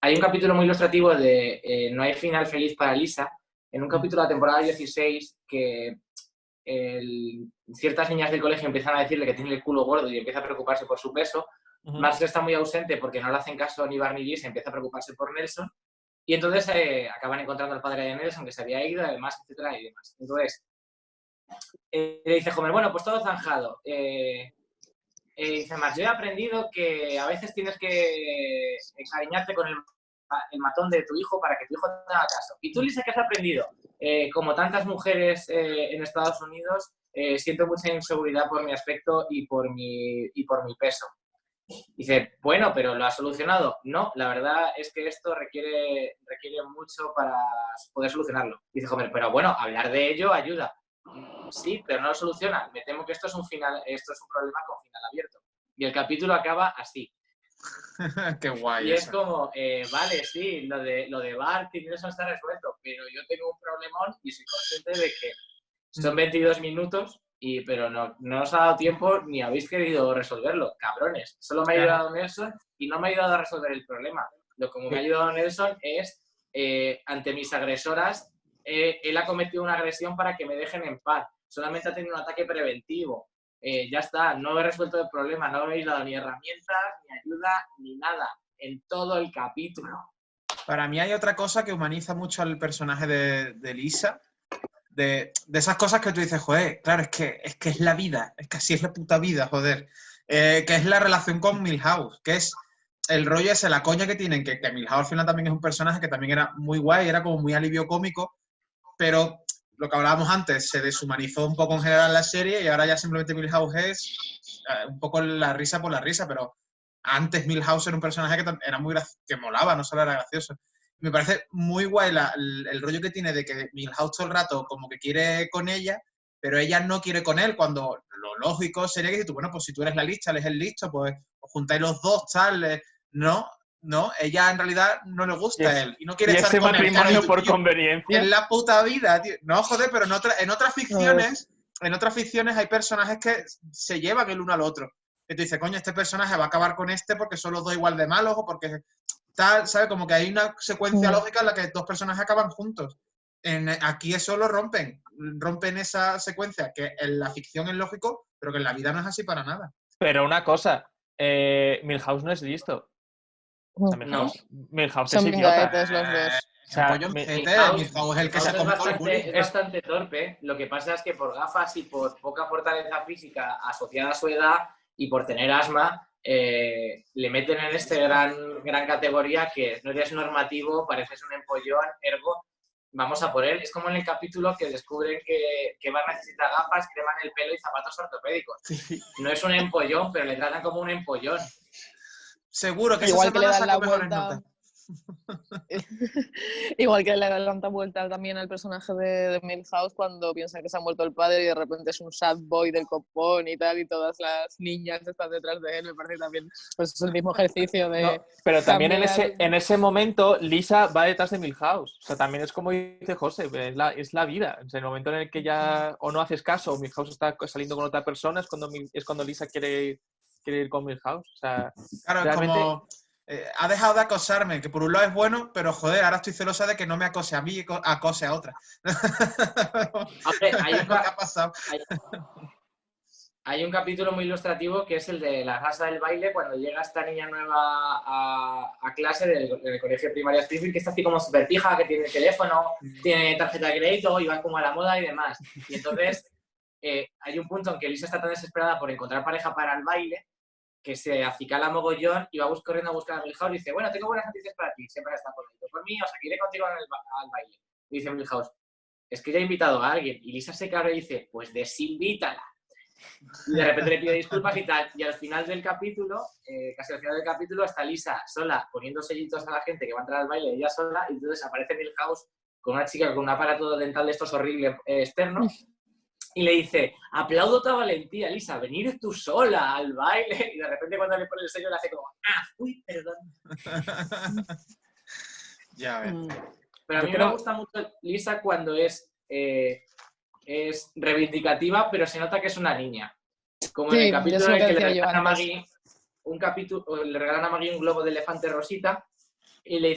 hay un capítulo muy ilustrativo de No hay final feliz para Lisa, en un capítulo de la temporada 16 que ciertas niñas del colegio empiezan a decirle que tiene el culo gordo y empieza a preocuparse por su peso. Marge está muy ausente porque no le hacen caso ni Barney y se empieza a preocuparse por Nelson. Y entonces acaban encontrando al padre de Nelson que se había ido, además, etcétera, y demás. Entonces, le dice Homer, bueno, pues todo zanjado. Dice Marge, yo he aprendido que a veces tienes que encariñarte con el matón de tu hijo para que tu hijo te haga caso. ¿Y tú, Lisa, qué has aprendido? Como tantas mujeres en Estados Unidos, siento mucha inseguridad por mi aspecto y por mi peso. Dice, bueno, pero ¿lo has solucionado? No, la verdad es que esto requiere mucho para poder solucionarlo. Dice Homer, pero bueno, hablar de ello ayuda. Sí, pero no lo soluciona. Me temo que esto es un problema con final abierto. Y el capítulo acaba así. Qué guay. Y es como, vale, sí, lo de Bart y Nelson está resuelto, pero yo tengo un problemón y soy consciente de que son 22 minutos, pero no os ha dado tiempo ni habéis querido resolverlo, cabrones. Solo me ha ayudado Nelson y no me ha ayudado a resolver el problema. Como me ha ayudado Nelson es, ante mis agresoras, él ha cometido una agresión para que me dejen en paz. Solamente ha tenido un ataque preventivo. Ya está, no he resuelto el problema, no me habéis dado ni herramientas, ni ayuda, ni nada, en todo el capítulo. Para mí hay otra cosa que humaniza mucho al personaje de Lisa, de esas cosas que tú dices, joder, claro, es que es la vida, es que así es la puta vida, joder, que es la relación con Milhouse, que es el rollo ese, la coña que tienen, que Milhouse al final también es un personaje que también era muy guay, era como muy alivio cómico, pero lo que hablábamos antes, se deshumanizó un poco en general la serie y ahora ya simplemente Milhouse es un poco la risa por la risa, pero antes Milhouse era un personaje que era que molaba, no solo era gracioso. Me parece muy guay el rollo que tiene de que Milhouse todo el rato como que quiere con ella, pero ella no quiere con él cuando lógico sería que si tú, bueno, pues si tú eres la lista, él es el listo, pues os juntáis los dos, tal, no, ella en realidad no le gusta a él y no quiere Y estar ese con él. matrimonio Claro, y tú, por coño, conveniencia. en la puta vida, tío. No, joder, pero en otras ficciones hay personajes que se llevan el uno al otro. Que tú dices, coño, este personaje va a acabar con este porque son los dos igual de malos o porque tal, ¿sabes? Como que hay una secuencia lógica en la que dos personajes acaban juntos. Aquí eso lo rompen esa secuencia que en la ficción es lógico, pero que en la vida no es así para nada. Pero una cosa, Milhouse no es listo. O sea, Milhouse es Son idiota. gaetes los dos. O sea, Milhouse es el que se ha comido el bullying. Es bastante torpe. Lo que pasa es que por gafas y por poca fortaleza física asociada a su edad y por tener asma, le meten en este gran categoría que no eres normativo, pareces un empollón, ergo, vamos a por él. Es como en el capítulo que descubren que va a necesitar gafas, crema en el pelo y zapatos ortopédicos. No es un empollón, pero le tratan como un empollón. Seguro que igual esa que le semana dan la saco mejores vuelta. notas. Igual que le dan tanta vuelta también al personaje de Milhouse cuando piensa que se ha muerto el padre y de repente es un sad boy del copón y tal, y todas las niñas están detrás de él. Me parece también pues es el mismo ejercicio de. No, pero también cambiar. en ese momento Lisa va detrás de Milhouse. O sea, también es como dice José, es la vida. En el momento en el que ya o no haces caso o Milhouse está saliendo con otra persona es cuando Lisa quiere ir con Milhouse. O sea, claro, realmente... es como ha dejado de acosarme, que por un lado es bueno, pero joder, ahora estoy celosa de que no me acose a mí y acose a otra. Hombre, hay un capítulo muy ilustrativo que es el de la casa del baile, cuando llega esta niña nueva a clase del colegio primario Springfield, que está así como súper pija, que tiene teléfono, tiene tarjeta de crédito y va como a la moda y demás. Y entonces hay un punto en que Lisa está tan desesperada por encontrar pareja para el baile que se acicala mogollón y va corriendo a buscar a Milhouse y dice, bueno, tengo buenas noticias para ti, siempre está por mí, o sea, que iré contigo al baile. Y dice Milhouse, es que ya he invitado a alguien. Y Lisa se cabrea y dice, pues desinvítala. Y de repente le pide disculpas y tal. Y al final del capítulo, casi al final del capítulo, está Lisa sola poniendo sellitos a la gente que va a entrar al baile, ella sola, y entonces aparece Milhouse con una chica con un aparato dental de estos horribles externos, y le dice, aplaudo tu valentía, Lisa, venir tú sola al baile. Y de repente cuando le pone el sello le hace como, uy, perdón. Ya ves. Pero a mí me gusta mucho Lisa cuando es reivindicativa, pero se nota que es una niña. Como en el capítulo en el que le regalan a Maggie le regalan a Maggie un globo de elefante rosita y le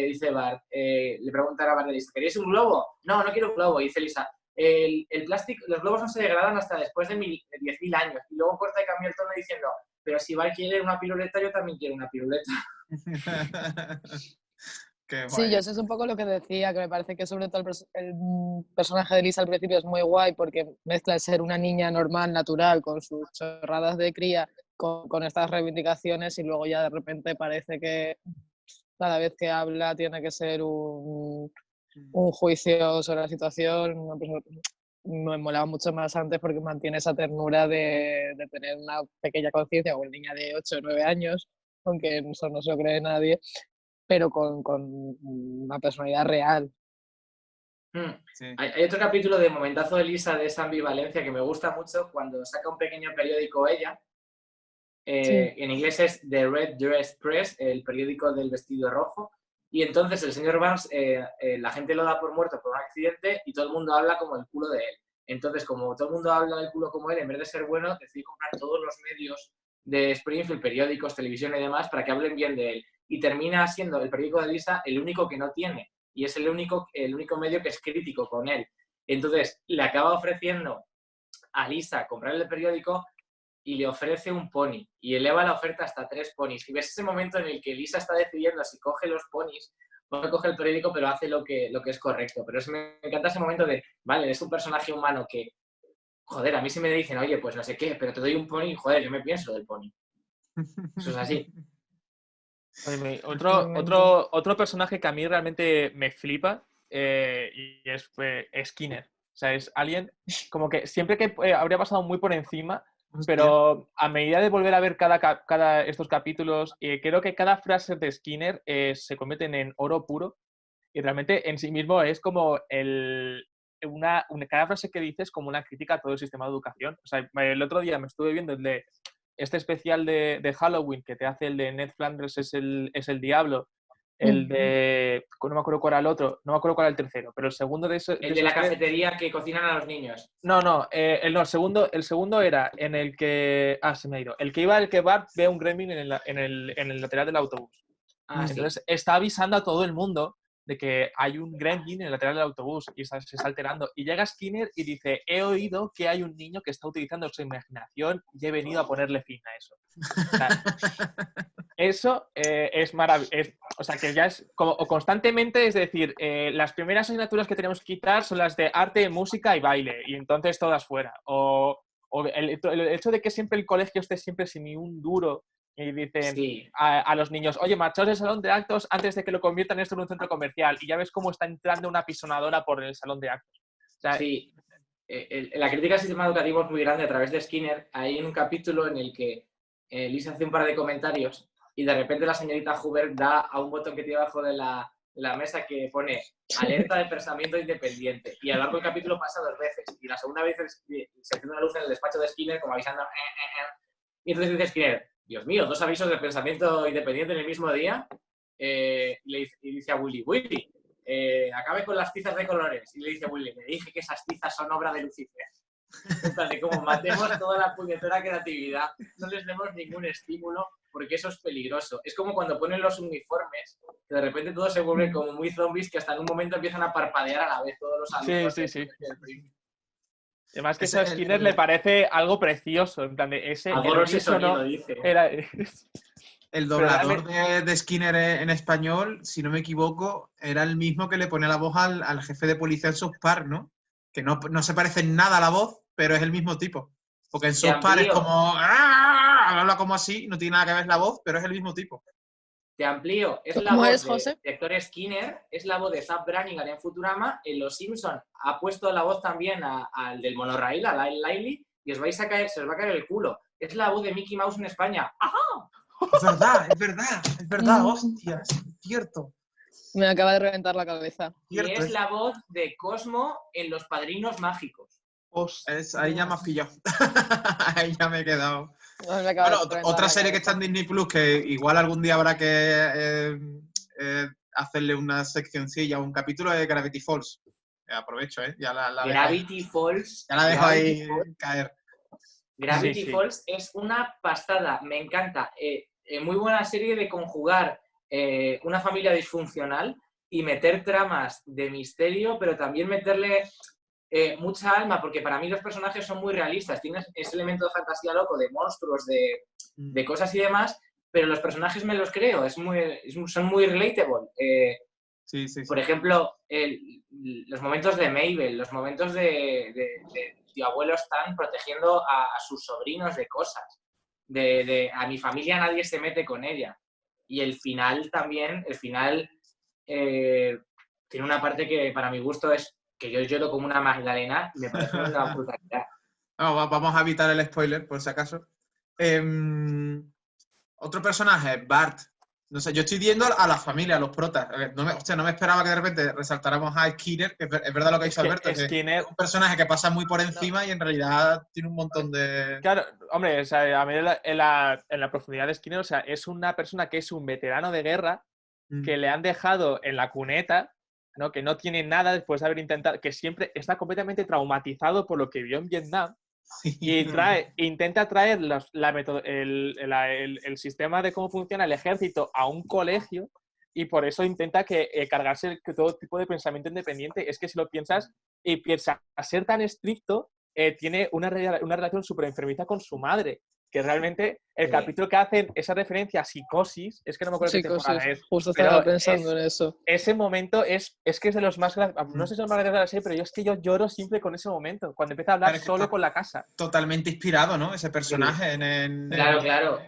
dice Bart, le pregunta a Bart, ¿queréis un globo? No, no quiero un globo. Y dice Lisa, el plástico, los globos no se degradan hasta después de 10.000 años. Y luego corta y cambia el tono diciendo, pero si Bart quiere una piruleta, yo también quiero una piruleta. Sí, yo eso es un poco lo que decía, que me parece que sobre todo el personaje de Lisa al principio es muy guay porque mezcla el ser una niña normal, natural, con sus chorradas de cría, con estas reivindicaciones, y luego ya de repente parece que cada vez que habla tiene que ser un juicio sobre la situación. Me molaba mucho más antes porque mantiene esa ternura de tener una pequeña conciencia, o una niña de 8 o 9 años, aunque eso no se lo cree nadie, pero con una personalidad real. Sí. Hay otro capítulo de momentazo de Lisa de esa ambivalencia que me gusta mucho cuando saca un pequeño periódico ella. Sí. En inglés es The Red Dress Press, el periódico del vestido rojo. Y entonces el señor Barnes, la gente lo da por muerto por un accidente y todo el mundo habla como el culo de él. Entonces, como todo el mundo habla del culo como él, en vez de ser bueno, decide comprar todos los medios de Springfield, periódicos, televisión y demás, para que hablen bien de él. Y termina siendo el periódico de Lisa el único que no tiene. Y es el único medio que es crítico con él. Entonces, le acaba ofreciendo a Lisa comprar el periódico y le ofrece un pony. Y eleva la oferta hasta 3 ponis. Y ves ese momento en el que Lisa está decidiendo si coge los ponis o no coge el periódico, pero hace lo que es correcto. Pero me encanta ese momento de, vale, es un personaje humano que, joder, a mí si me dicen, oye, pues no sé qué, pero te doy un pony, joder, yo me pienso del pony. Eso es así. Otro personaje que a mí realmente me flipa y es Skinner. O sea, es alguien como que siempre que habría pasado muy por encima, pero a medida de volver a ver cada estos capítulos, creo que cada frase de Skinner se convierten en oro puro y realmente en sí mismo es como el cada frase que dice es como una crítica a todo el sistema de educación. O sea, el otro día me estuve viendo el de este especial de Halloween que te hace el de Ned Flanders es el diablo, el de... No me acuerdo cuál era el otro, no me acuerdo cuál era el tercero, pero el segundo de eso... El de la cafetería que cocinan a los niños. No, el segundo era en el que... se me ha ido. El que iba al kebab ve un gremlin en el lateral del autobús. Entonces Sí. está avisando a todo el mundo de que hay un gremlin en el lateral del autobús y se está alterando. Y llega Skinner y dice, he oído que hay un niño que está utilizando su imaginación y he venido a ponerle fin a eso. O sea, eso es maravilloso. O sea, que ya es como constantemente, es decir, las primeras asignaturas que tenemos que quitar son las de arte, música y baile, y entonces todas fuera. O el hecho de que siempre el colegio esté siempre sin ni un duro y dicen a los niños, oye, marchaos del salón de actos antes de que lo conviertan esto en un centro comercial, y ya ves cómo está entrando una pisonadora por el salón de actos. O sea, sí. La crítica al sistema educativo es muy grande a través de Skinner. Hay un capítulo en el que Lisa hace un par de comentarios y de repente la señorita Huber da a un botón que tiene abajo de la mesa que pone alerta de pensamiento independiente. Y a lo largo del capítulo pasa 2 veces. Y la segunda vez se enciende una luz en el despacho de Skinner como avisando. Y entonces dice Skinner, Dios mío, 2 avisos de pensamiento independiente en el mismo día. Y dice a Willy, acabe con las tizas de colores. Y le dice a Willy, me dije que esas tizas son obra de Lucifer. Entonces, como matemos toda la puñetera creatividad, no les demos ningún estímulo, porque eso es peligroso. Es como cuando ponen los uniformes, que de repente todos se vuelven como muy zombies, que hasta en un momento empiezan a parpadear a la vez todos los alumnos. Sí. Además que eso a Skinner le parece algo precioso. En plan de ese... Adoro ese sonido, dice. El doblador de Skinner en español, si no me equivoco, era el mismo que le pone la voz al jefe de policía en South Park, ¿no? Que no se parece en nada a la voz, pero es el mismo tipo. Porque en South Park es como... habla como así, no tiene nada que ver la voz, pero es el mismo tipo. Te amplío. Es la voz del director Skinner, es la voz de Zap Brannigan en Futurama. En Los Simpson ha puesto la voz también al del monorraíl, a Lyle Lively, y se os va a caer el culo. Es la voz de Mickey Mouse en España. ¡Ajá! Es verdad, hostias, es cierto. Me acaba de reventar la cabeza. Y es la voz de Cosmo en Los Padrinos Mágicos. Ahí ya me has pillado. Ahí ya me he quedado. Bueno, otra serie que está en Disney Plus que igual algún día habrá que hacerle una seccioncilla o un capítulo de Gravity Falls. Aprovecho, ya la Gravity Falls. Ya la dejo ahí caer. Gravity Falls es una pasada, me encanta. Muy buena serie de conjugar una familia disfuncional y meter tramas de misterio, pero también meterle mucha alma, porque para mí los personajes son muy realistas. Tienes ese elemento de fantasía loco, de monstruos, de cosas y demás, pero los personajes me los creo, son muy relatable. Sí. Por ejemplo, los momentos de Mabel, los momentos de tío abuelo Stan protegiendo a sus sobrinos de cosas. A mi familia nadie se mete con ella. Y el final también, tiene una parte que para mi gusto es que yo lloro como una magdalena y me parece una brutalidad. Vamos a evitar el spoiler, por si acaso. Otro personaje, Bart. No sé, yo estoy viendo a la familia, a los protas. No me esperaba que de repente resaltáramos a Skinner, que es verdad lo que ha dicho Alberto, Skinner... que es un personaje que pasa muy por encima y en realidad tiene un montón de... Claro, hombre, o sea, a mí en la profundidad de Skinner, o sea, es una persona que es un veterano de guerra que le han dejado en la cuneta, ¿no? Que no tiene nada después de haber intentado, que siempre está completamente traumatizado por lo que vio en Vietnam. Y intenta traer el sistema de cómo funciona el ejército a un colegio y por eso intenta cargarse todo tipo de pensamiento independiente. Es que si lo piensas y piensa a ser tan estricto, tiene una relación súper enfermiza con su madre, que realmente el capítulo que hacen esa referencia a Psicosis, es que no me acuerdo qué temporada es. Justo estaba pensando en eso. Ese momento es que es de los más grandes, no sé si es los más grandes de la serie, pero es que yo lloro siempre con ese momento, cuando empieza a hablar solo con la casa. Totalmente inspirado, ¿no? Ese personaje. Claro.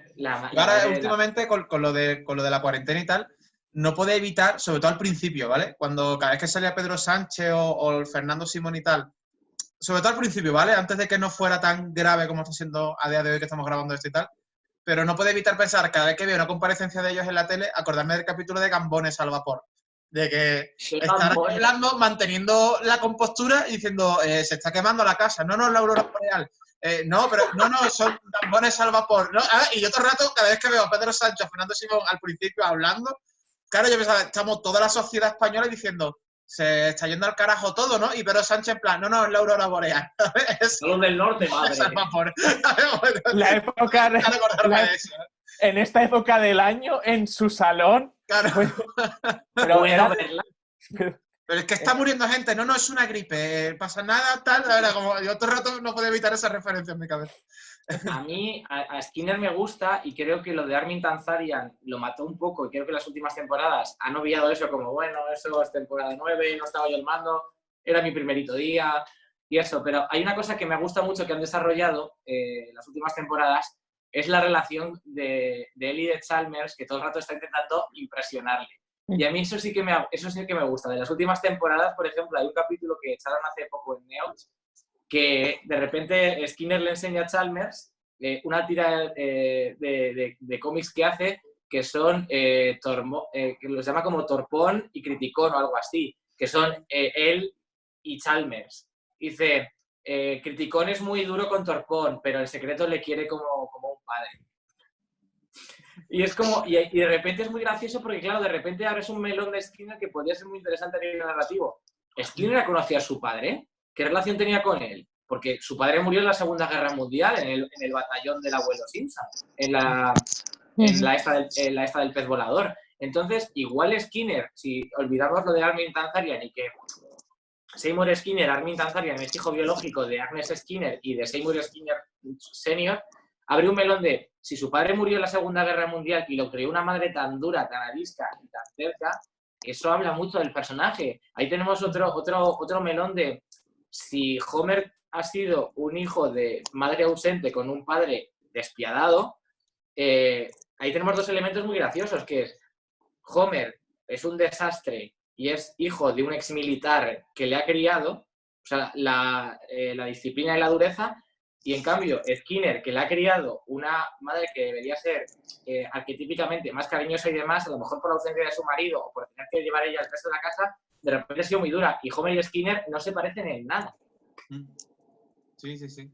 Ahora, últimamente, con lo de la cuarentena y tal, no puede evitar, sobre todo al principio, ¿vale? Cada vez que salía Pedro Sánchez o el Fernando Simón y tal, sobre todo al principio, ¿vale? Antes de que no fuera tan grave como está siendo a día de hoy que estamos grabando esto y tal. Pero no puedo evitar pensar, cada vez que veo una comparecencia de ellos en la tele, acordarme del capítulo de Gambones al vapor. de que Qué están lambones. hablando, manteniendo la compostura y diciendo, se está quemando la casa, no, la aurora boreal. No, son lambones al vapor. ¿No? Y yo todo el rato, cada vez que veo a Pedro Sánchez, a Fernando Simón al principio hablando, claro, yo pensaba, estamos toda la sociedad española diciendo, se está yendo al carajo todo, ¿no? Y Pedro Sánchez en plan, no, es la aurora boreal. Son los del norte, madre. Es al vapor. La época de, Para acordarme la- de eso. en esta época del año, en su salón, Claro. pero Bueno, era... verla. Pero es que está muriendo gente, no es una gripe, pasa nada, tal. Era como, yo todo el rato no podía evitar esa referencia en mi cabeza. A mí, a Skinner me gusta y creo que lo de Armin Tanzarian lo mató un poco y creo que las últimas temporadas han obviado eso como, bueno, eso es temporada 9, no estaba yo al mando, era mi primerito día y eso. Pero hay una cosa que me gusta mucho que han desarrollado en las últimas temporadas, es la relación de él y de Chalmers, que todo el rato está intentando impresionarle. Y a mí eso sí que me gusta. De las últimas temporadas, por ejemplo, hay un capítulo que echaron hace poco en Neox, que de repente Skinner le enseña a Chalmers una tira de cómics que hace, que son, que los llama como Torpón y Criticón o algo así, que son él y Chalmers. Dice, Criticón es muy duro con Torpón, pero el secreto le quiere como un padre. Y es como, y de repente es muy gracioso porque, claro, de repente abres un melón de Skinner que podría ser muy interesante a nivel narrativo. ¿Skinner conocía a su padre? ¿Qué relación tenía con él? Porque su padre murió en la Segunda Guerra Mundial, en el batallón del abuelo Simpson, en la esta del pez volador. Entonces, igual Skinner, si olvidamos lo de Armin Tanzarian y que Seymour Skinner, Armin Tanzarian es hijo biológico de Agnes Skinner y de Seymour Skinner Senior, abre un melón de, si su padre murió en la Segunda Guerra Mundial y lo crió una madre tan dura, tan arisca y tan cerca, eso habla mucho del personaje. Ahí tenemos otro melón de, si Homer ha sido un hijo de madre ausente con un padre despiadado, ahí tenemos dos elementos muy graciosos, que es, Homer es un desastre y es hijo de un exmilitar que le ha criado, o sea, la disciplina y la dureza. Y en cambio, Skinner, que le ha criado una madre que debería ser arquetípicamente más cariñosa y demás, a lo mejor por la ausencia de su marido o por tener que llevar ella el resto de la casa, de repente ha sido muy dura. Y Homer y Skinner no se parecen en nada. Sí.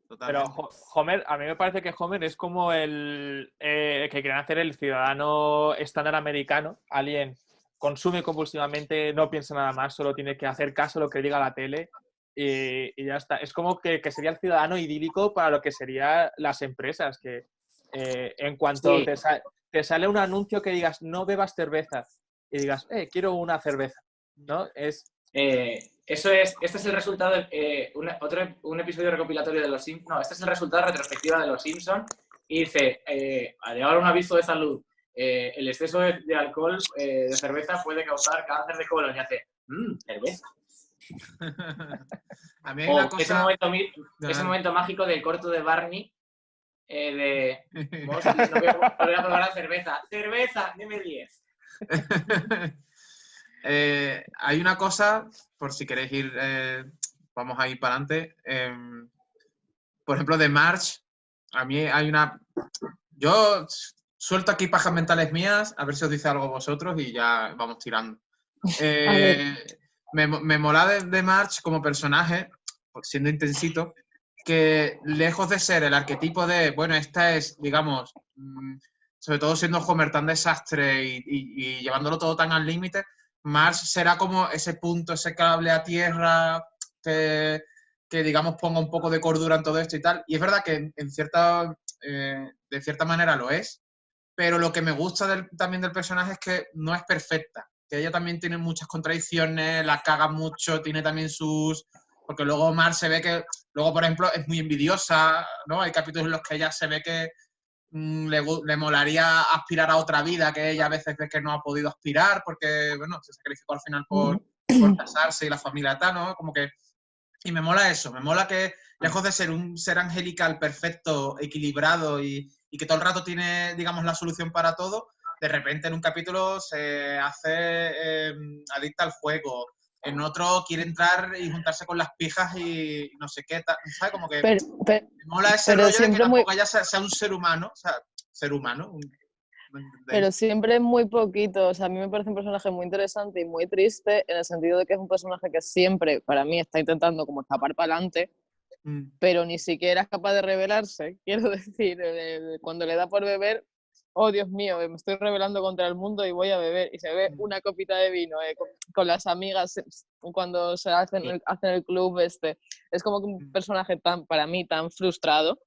Totalmente. Pero Homer, a mí me parece que Homer es como el que quieren hacer el ciudadano estándar americano. Alguien consume compulsivamente, no piensa nada más, solo tiene que hacer caso a lo que diga la tele. Y ya está. Es como que sería el ciudadano idílico para lo que serían las empresas, que en cuanto Sí. te sale un anuncio que digas no bebas cerveza y digas quiero una cerveza, ¿no? Este es el resultado de un episodio recopilatorio de los Simpsons. No, este es el resultado de retrospectiva de los Simpsons y dice, al llevar un aviso de salud, el exceso de alcohol, de cerveza puede causar cáncer de colon y hace, cerveza. A mí hay una cosa... ese momento mágico del corto de Barney no voy a probar la cerveza. ¡Cerveza! ¡Dime 10! Hay una cosa, por si queréis ir, vamos a ir para adelante. Por ejemplo, de Marge, a mí hay una... Yo suelto aquí pajas mentales mías, a ver si os dice algo vosotros y ya vamos tirando. Me mola de Marge como personaje, siendo intensito, que lejos de ser el arquetipo de, bueno, esta es, digamos, sobre todo siendo Homer tan desastre y llevándolo todo tan al límite, Marge será como ese punto, ese cable a tierra que digamos, ponga un poco de cordura en todo esto y tal. Y es verdad que de cierta manera lo es, pero lo que me gusta también del personaje es que no es perfecta, que ella también tiene muchas contradicciones, la caga mucho, tiene también sus... Porque luego Marge se ve que, luego por ejemplo, es muy envidiosa, ¿no? Hay capítulos en los que ella se ve que le molaría aspirar a otra vida, que ella a veces ve que no ha podido aspirar porque, bueno, se sacrificó al final por casarse y la familia tal, ¿no? Como que... Y me mola eso, me mola que lejos de ser un ser angelical perfecto, equilibrado y que todo el rato tiene, digamos, la solución para todo, de repente en un capítulo se hace adicta al juego, en otro quiere entrar y juntarse con las pijas y no sé qué, ¿sabes? Como que me mola ese rollo de que tampoco ella sea un ser humano, o sea, ser humano. ¿Me entendéis? Pero siempre muy poquito. O sea, a mí me parece un personaje muy interesante y muy triste en el sentido de que es un personaje que siempre, para mí, está intentando como escapar para adelante, pero ni siquiera es capaz de rebelarse. Quiero decir, cuando le da por beber, oh Dios mío, me estoy rebelando contra el mundo y voy a beber. Y se ve una copita de vino con las amigas cuando se hacen el club este. Es como que un personaje para mí, tan frustrado.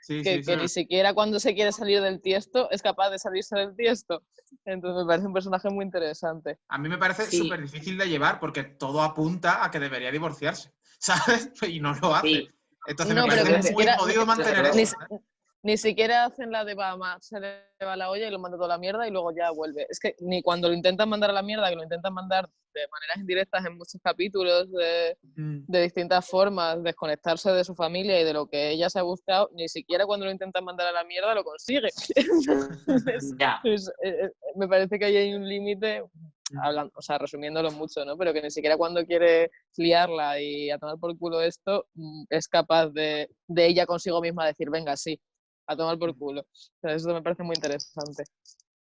Que ni siquiera cuando se quiere salir del tiesto es capaz de salirse del tiesto. Entonces me parece un personaje muy interesante. A mí me parece súper difícil de llevar porque todo apunta a que debería divorciarse, ¿sabes? Y no lo hace. Sí. Entonces No, me pero parece ni muy siquiera- jodido mantener ni- eso. Ni siquiera hacen la de se le va la olla y lo manda toda la mierda y luego ya vuelve. Es que ni cuando lo intentan mandar a la mierda, que lo intentan mandar de maneras indirectas en muchos capítulos, de distintas formas, desconectarse de su familia y de lo que ella se ha buscado, ni siquiera cuando lo intentan mandar a la mierda lo consigue. Ya. Me parece que ahí hay un límite, o sea, resumiéndolo mucho, ¿no? Pero que ni siquiera cuando quiere liarla y a tomar por culo esto, es capaz de ella consigo misma decir, venga, sí, a tomar por culo. O sea, eso me parece muy interesante.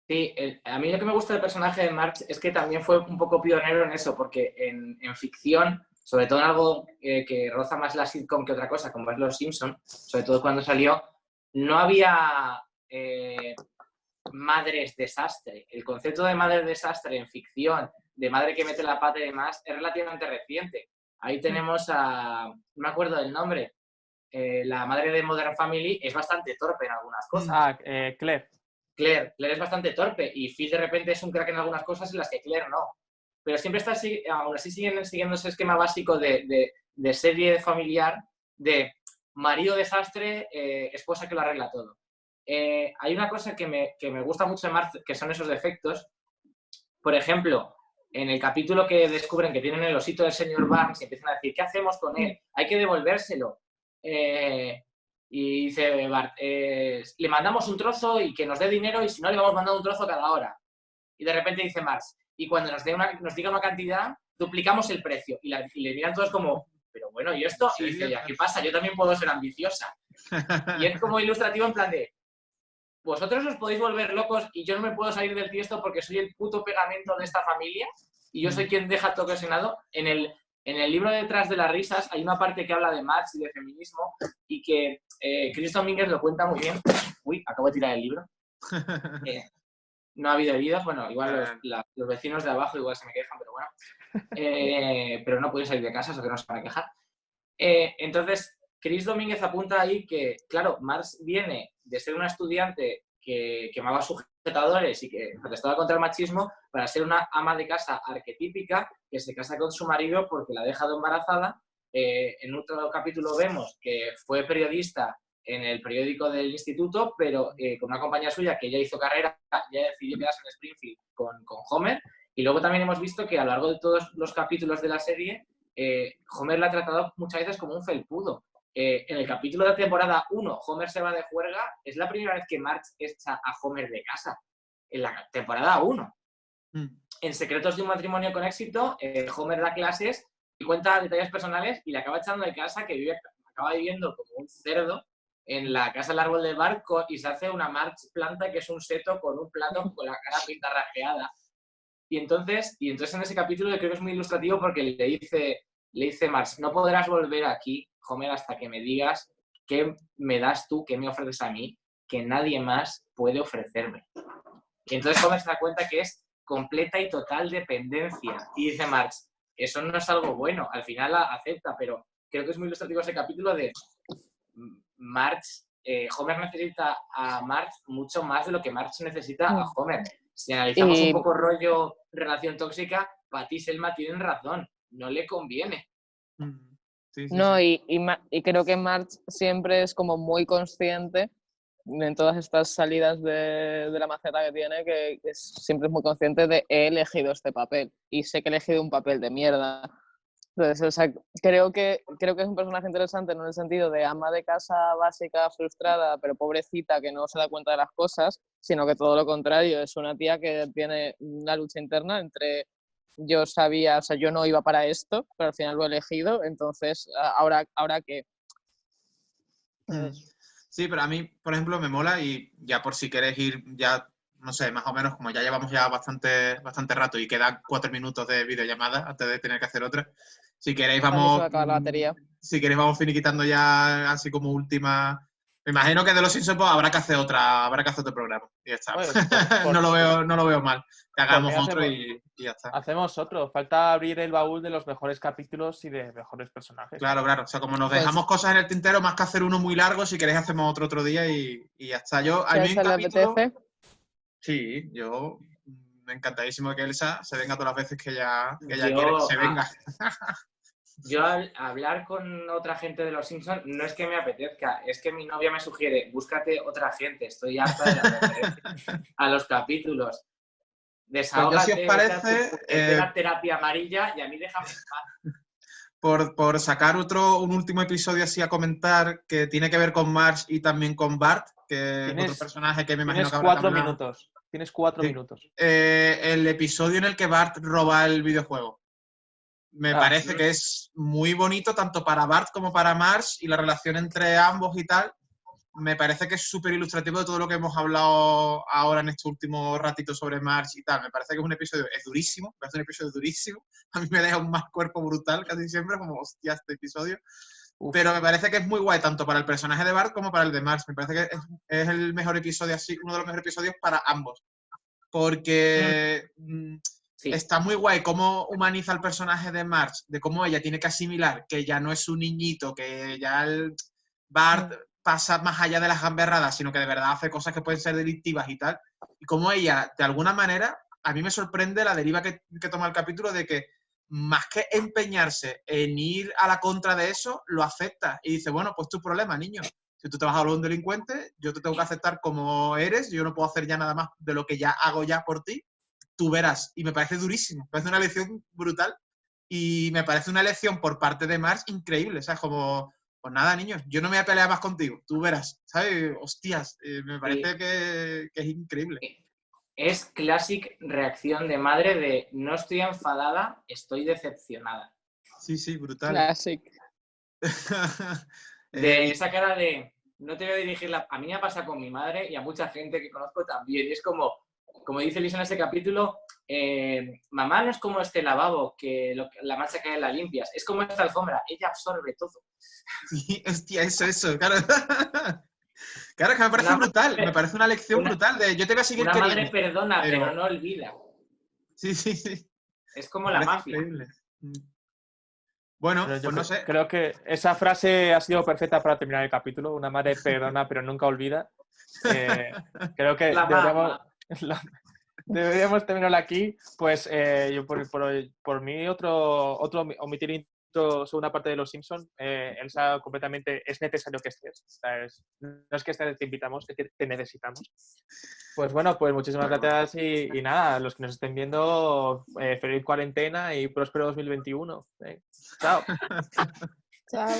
Sí, a mí lo que me gusta del personaje de Marge es que también fue un poco pionero en eso, porque en ficción, sobre todo en algo que roza más la sitcom que otra cosa, como es Los Simpson, sobre todo cuando salió, no había madres desastre. El concepto de madre desastre en ficción, de madre que mete la pata y demás, es relativamente reciente. Ahí tenemos no me acuerdo del nombre, la madre de Modern Family es bastante torpe en algunas cosas. Claire. Claire es bastante torpe y Phil de repente es un crack en algunas cosas en las que Claire no. Pero siempre está aún así siguiendo ese esquema básico de serie familiar, de marido desastre, esposa que lo arregla todo. Hay una cosa que me gusta mucho de Marge, que son esos defectos. Por ejemplo, en el capítulo que descubren que tienen el osito del señor Barnes y empiezan a decir, ¿qué hacemos con él? Hay que devolvérselo. Y dice Bart, le mandamos un trozo y que nos dé dinero y si no le vamos mandando un trozo cada hora. Y de repente dice Marge, y cuando nos diga una cantidad, duplicamos el precio. Y le miran todos como, pero bueno, ¿y esto? Y dice ella, ¿qué pasa? Yo también puedo ser ambiciosa. Y es como ilustrativo en plan de, vosotros os podéis volver locos y yo no me puedo salir del tiesto porque soy el puto pegamento de esta familia y yo soy quien deja todo ocasionado. En el libro Detrás de las risas hay una parte que habla de Marx y de feminismo y que Chris Domínguez lo cuenta muy bien. Uy, acabo de tirar el libro. No ha habido heridos. Bueno, igual los vecinos de abajo igual se me quejan, pero bueno. Pero no pueden salir de casa, eso que no se van a quejar. Entonces, Chris Domínguez apunta ahí que, claro, Marx viene de ser una estudiante que quemaba sujetadores y que protestaba contra el machismo para ser una ama de casa arquetípica que se casa con su marido porque la ha dejado embarazada. En otro capítulo vemos que fue periodista en el periódico del instituto, pero con una compañía suya que ya hizo carrera, ya decidió quedarse en Springfield con Homer. Y luego también hemos visto que a lo largo de todos los capítulos de la serie, Homer la ha tratado muchas veces como un felpudo. En el capítulo de la temporada 1, Homer se va de juerga, es la primera vez que Marge echa a Homer de casa. En la temporada 1. En Secretos de un matrimonio con éxito, Homer da clases y cuenta detalles personales y le acaba echando de casa, que acaba viviendo como un cerdo en la casa del árbol del barco y se hace una Marge planta que es un seto con un plato con la cara pintarrajeada. Y entonces en ese capítulo yo creo que es muy ilustrativo porque le dice Marge, no podrás volver aquí, Homer, hasta que me digas qué me das tú, qué me ofreces a mí, que nadie más puede ofrecerme. Y entonces Homer se da cuenta que es completa y total dependencia. Y dice Marge, eso no es algo bueno, al final la acepta, pero creo que es muy ilustrativo ese capítulo de Marge, Homer necesita a Marge mucho más de lo que Marge necesita a Homer. Si analizamos un poco rollo relación tóxica, Pat y Selma tienen razón, no le conviene. Sí. Y creo que Marge siempre es como muy consciente en todas estas salidas de la maceta que tiene, que siempre es muy consciente de he elegido este papel y sé que he elegido un papel de mierda. Entonces, o sea, creo que es un personaje interesante en el sentido de ama de casa básica, frustrada, pero pobrecita, que no se da cuenta de las cosas, sino que todo lo contrario, es una tía que tiene una lucha interna entre yo sabía, o sea, yo no iba para esto, pero al final lo he elegido, entonces, ¿ahora qué? Sí, pero a mí, por ejemplo, me mola y ya por si queréis ir ya no sé, más o menos, como ya llevamos ya bastante rato y quedan 4 minutos de videollamada antes de tener que hacer otra, si queréis También se vamos, va a acabar la batería. si queréis vamos finiquitando ya así como última. Me imagino que de los Simpsons pues, habrá que hacer otro programa y ya está. Bueno, no lo veo mal. Que hagamos mí otro y ya está. hacemos otro. Falta abrir el baúl de los mejores capítulos y de mejores personajes. Claro. O sea, como nos Pues- dejamos cosas en el tintero, más que hacer uno muy largo, si queréis hacemos otro día y ya está. Yo, a Si a mí Elsa un le capítulo... apetece. Sí, yo encantadísimo de que Elsa se venga todas las veces que ella Yo, quiere que se venga. Yo al hablar con otra gente de los Simpsons no es que me apetezca, es que mi novia me sugiere, búscate otra gente, estoy harta de las referencias a los capítulos. Desahógate, si os parece, vete a la terapia amarilla y a mí déjame en paz. Por sacar un último episodio así a comentar que tiene que ver con Marge y también con Bart, que es otro personaje que me imagino Tienes que habrá 4 hablado. minutos. Tienes 4 Sí. minutos. El episodio en el que Bart roba el videojuego. Me parece que es muy bonito tanto para Bart como para Marge y la relación entre ambos y tal. Me parece que es súper ilustrativo de todo lo que hemos hablado ahora en estos últimos ratitos sobre Marge y tal. Me parece que es un episodio, es durísimo, me parece un episodio durísimo. A mí me deja un mal cuerpo brutal casi siempre, como hostia este episodio. Uf. Pero me parece que es muy guay tanto para el personaje de Bart como para el de Marge. Me parece que es el mejor episodio así, uno de los mejores episodios para ambos. Porque Sí. está muy guay cómo humaniza el personaje de Marge, de cómo ella tiene que asimilar que ya no es un niñito, que ya el Bart pasa más allá de las gamberradas, sino que de verdad hace cosas que pueden ser delictivas y tal. Y cómo ella, de alguna manera, a mí me sorprende la deriva que toma el capítulo de que más que empeñarse en ir a la contra de eso, lo acepta y dice, bueno, pues tu problema, niño. Si tú te vas a volver un delincuente, yo te tengo que aceptar como eres, yo no puedo hacer ya nada más de lo que ya hago ya por ti, tú verás. Y me parece durísimo, me parece una lección brutal y me parece una lección por parte de Marge increíble, ¿sabes? Como, pues nada, niño, yo no me voy a pelear más contigo, tú verás, ¿sabes? Hostias, me parece que es increíble. Es classic reacción de madre de no estoy enfadada, estoy decepcionada. Sí, brutal. Classic. De esa cara de no te voy a dirigir la... A mí me ha pasado con mi madre y a mucha gente que conozco también. Y es como dice Lisa en ese capítulo, mamá no es como este lavabo que la mancha que la limpias, es como esta alfombra, ella absorbe todo. Sí, hostia, eso, claro. Claro, que me parece brutal, me parece una lección brutal de yo te voy a seguir una queriendo. Madre perdona, pero no olvida. Sí. Es como la mafia. Increíble. Bueno, Pero pues no sé. Creo que esa frase ha sido perfecta para terminar el capítulo. Una madre perdona, pero nunca olvida. Creo que deberíamos terminarlo aquí. Pues yo por mí otro omitir segunda parte de Los Simpsons, Elsa completamente es necesario que estés. O sea, no es que te invitamos, es que te necesitamos. Pues bueno, pues muchísimas gracias y nada, los que nos estén viendo, feliz cuarentena y próspero 2021. Chao. Chao.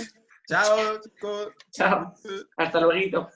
Chao, chicos. Chao. Hasta luego.